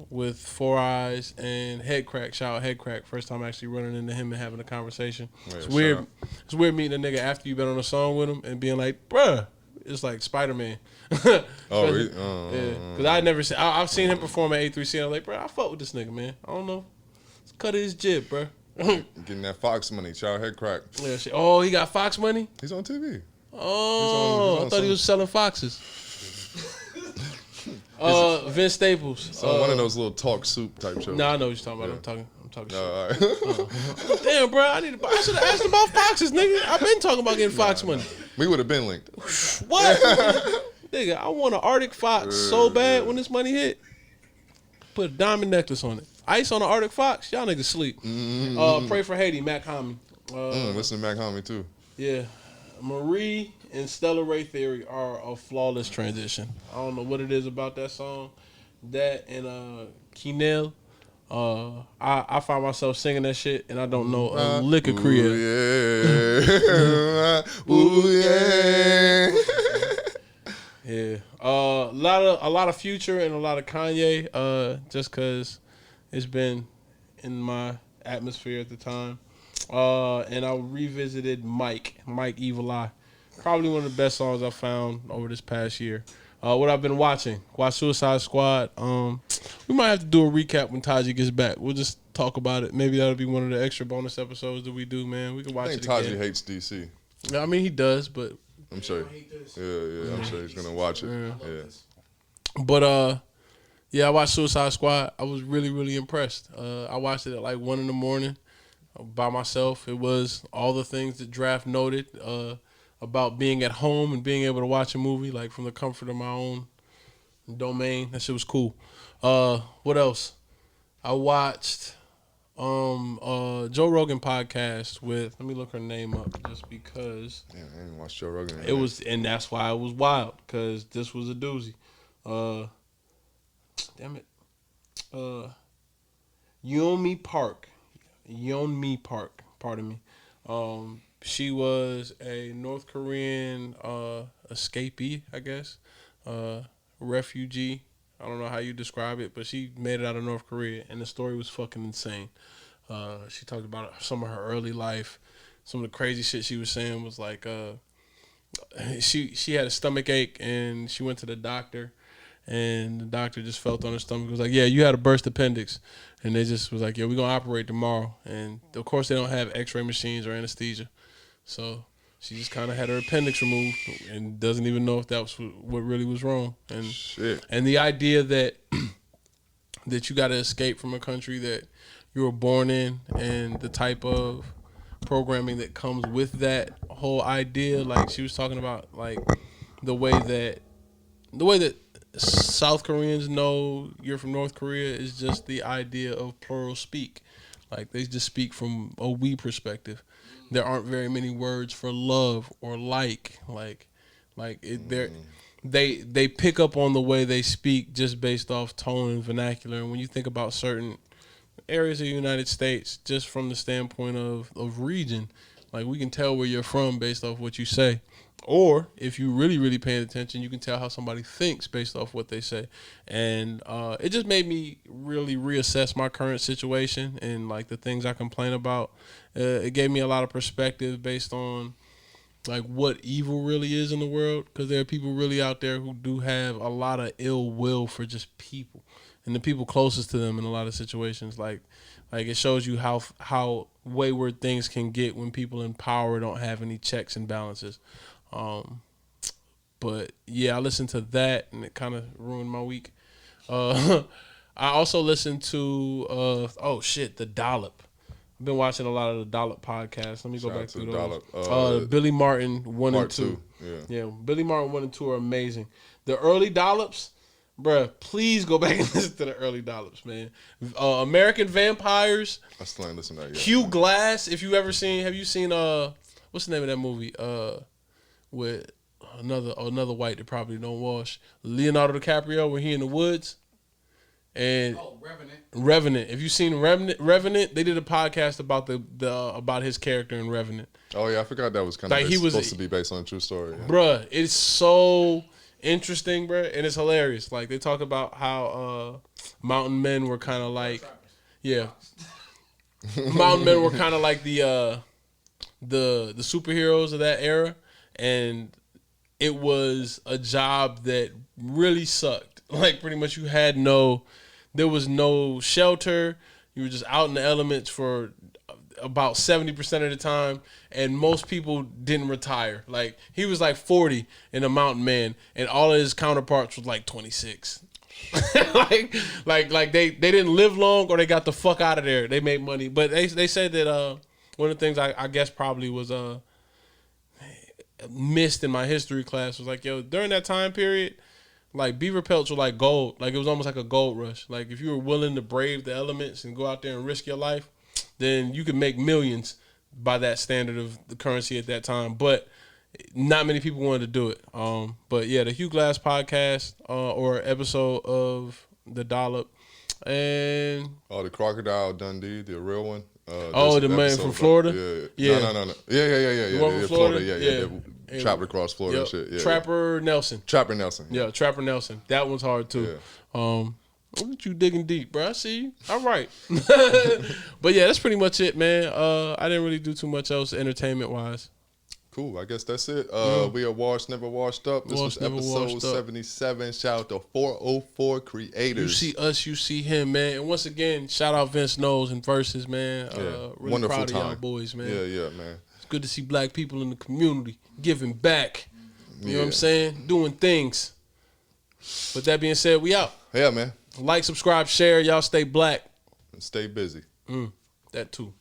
with Four Eyes and Head Crack. Shout out Head Crack. First time actually running into him and having a conversation. Yeah, it's weird. It's weird meeting a nigga after you've been on a song with him and being like, bruh, it's like Spider-Man. Yeah, because I never seen. I've seen him perform at A3C. I'm like, bro, I fuck with this nigga, man. I don't know. Let's cut his jib, bro. Getting that Fox money, child Head Crack. Yeah, shit. Oh, he got Fox money. He's on TV. Oh, I thought he was selling foxes. Vince Staples. So one of those little talk soup type shows. Nah, I know what you're talking about. Yeah. I'm talking shit. All right. Damn, bro, I should have asked about foxes, nigga. I've been talking about getting Fox money. We would have been linked. What? Nigga, I want an Arctic Fox so bad when this money hit. Put a diamond necklace on it. Ice on an Arctic Fox? Y'all niggas sleep. Pray for Haiti, Mac Homie. Listen to Mac Homie too. Yeah. Marie and Stellar Ray Theory are a flawless transition. I don't know what it is about that song. That and Kinel. I find myself singing that shit and I don't know a lick of Creole. Ooh yeah. Yeah. A lot of Future and a lot of Kanye. Just cause it's been in my atmosphere at the time. And I revisited Mike Evil Eye. Probably one of the best songs I found over this past year. What I've been watching, watch Suicide Squad. We might have to do a recap when Taji gets back. We'll just talk about it. Maybe that'll be one of the extra bonus episodes that we do, man. We can watch it again. I think Taji hates DC. I mean, he does, but I'm sure. Yeah, I'm sure he's gonna watch it. Yeah. But yeah, I watched Suicide Squad. I was really, really impressed. I watched it at like 1 a.m. by myself. It was all the things that Draft noted about being at home and being able to watch a movie like from the comfort of my own domain. That shit was cool. What else? I watched Joe Rogan podcast with, let me look her name up just because. Yeah, I didn't watch Joe Rogan. It was, and that's why it was wild, because this was a doozy. Damn it. Yeonmi Park, pardon me. She was a North Korean escapee, I guess, refugee. I don't know how you describe it, but she made it out of North Korea, and the story was fucking insane. She talked about some of her early life. Some of the crazy shit she was saying was like, she had a stomach ache, and she went to the doctor, and the doctor just felt on her stomach. It was like, yeah, you had a burst appendix. And they just was like, yeah, we're going to operate tomorrow. And, of course, they don't have x-ray machines or anesthesia. So she just kind of had her appendix removed and doesn't even know if that was what really was wrong. And shit. And the idea that that you got to escape from a country that you were born in and the type of programming that comes with that whole idea, like she was talking about, like the way that South Koreans know you're from North Korea is just the idea of plural speak. Like they just speak from a we perspective. There aren't very many words for love or like it. They pick up on the way they speak just based off tone and vernacular. And when you think about certain areas of the United States, just from the standpoint of region, like we can tell where you're from based off what you say. Or if you really, really paying attention, you can tell how somebody thinks based off what they say. And it just made me really reassess my current situation and like the things I complain about. It gave me a lot of perspective based on like what evil really is in the world, because there are people really out there who do have a lot of ill will for just people and the people closest to them in a lot of situations. Like it shows you how wayward things can get when people in power don't have any checks and balances. But yeah, I listened to that, and it kind of ruined my week. I also listened to The Dollop. I've been watching a lot of the Dollop podcasts. Let me go back through those. Billy Martin 1 and 2. Yeah, Billy Martin 1 and 2 are amazing. The early Dollops, bruh, please go back and listen to the early Dollops, man. American Vampires. I still ain't listened to that yet. Hugh Glass, have you seen what's the name of that movie? With another white that probably don't wash. Leonardo DiCaprio, where he in the woods. And Revenant. If you've seen Revenant, they did a podcast about about his character in Revenant. Oh yeah, I forgot that was kind of supposed to be based on a true story. Yeah. Bruh, it's so interesting, bruh, and it's hilarious. Like they talk about how mountain men were kind of like, mountain men were kind of like the superheroes of that era, and it was a job that really sucked. Like pretty much there was no shelter. You were just out in the elements for about 70% of the time, and most people didn't retire. Like he was like 40 in a mountain man, and all of his counterparts was like 26. like they didn't live long, or they got the fuck out of there. They made money, but they said that one of the things I guess probably was missed in my history class was like, yo, during that time period, like beaver pelts were like gold. Like it was almost like a gold rush. Like if you were willing to brave the elements and go out there and risk your life, then you could make millions by that standard of the currency at that time. But not many people wanted to do it. But yeah, the Hugh Glass podcast or episode of The Dollop, and the Crocodile Dundee, the real one. The man from Florida. Yeah. No. Yeah. Florida. Yeah. Trapped across Florida and shit. Yeah. Trapper Nelson. Yeah, Trapper Nelson. That one's hard too. Yeah. Look at you digging deep, bro. I see you. All right. But yeah, that's pretty much it, man. I didn't really do too much else entertainment wise. Cool. I guess that's it. We are Washed Never Washed Up. This was episode 77. Shout out to 404 Creators. You see us, you see him, man. And once again, shout out Vince Knowles and Verzuz, man. Really wonderful proud time. of y'all boys, man. Yeah, man. It's good to see black people in the community giving back. You know what I'm saying? Doing things. With that being said, we out. Yeah, man. Like, subscribe, share. Y'all stay black. And stay busy. That too.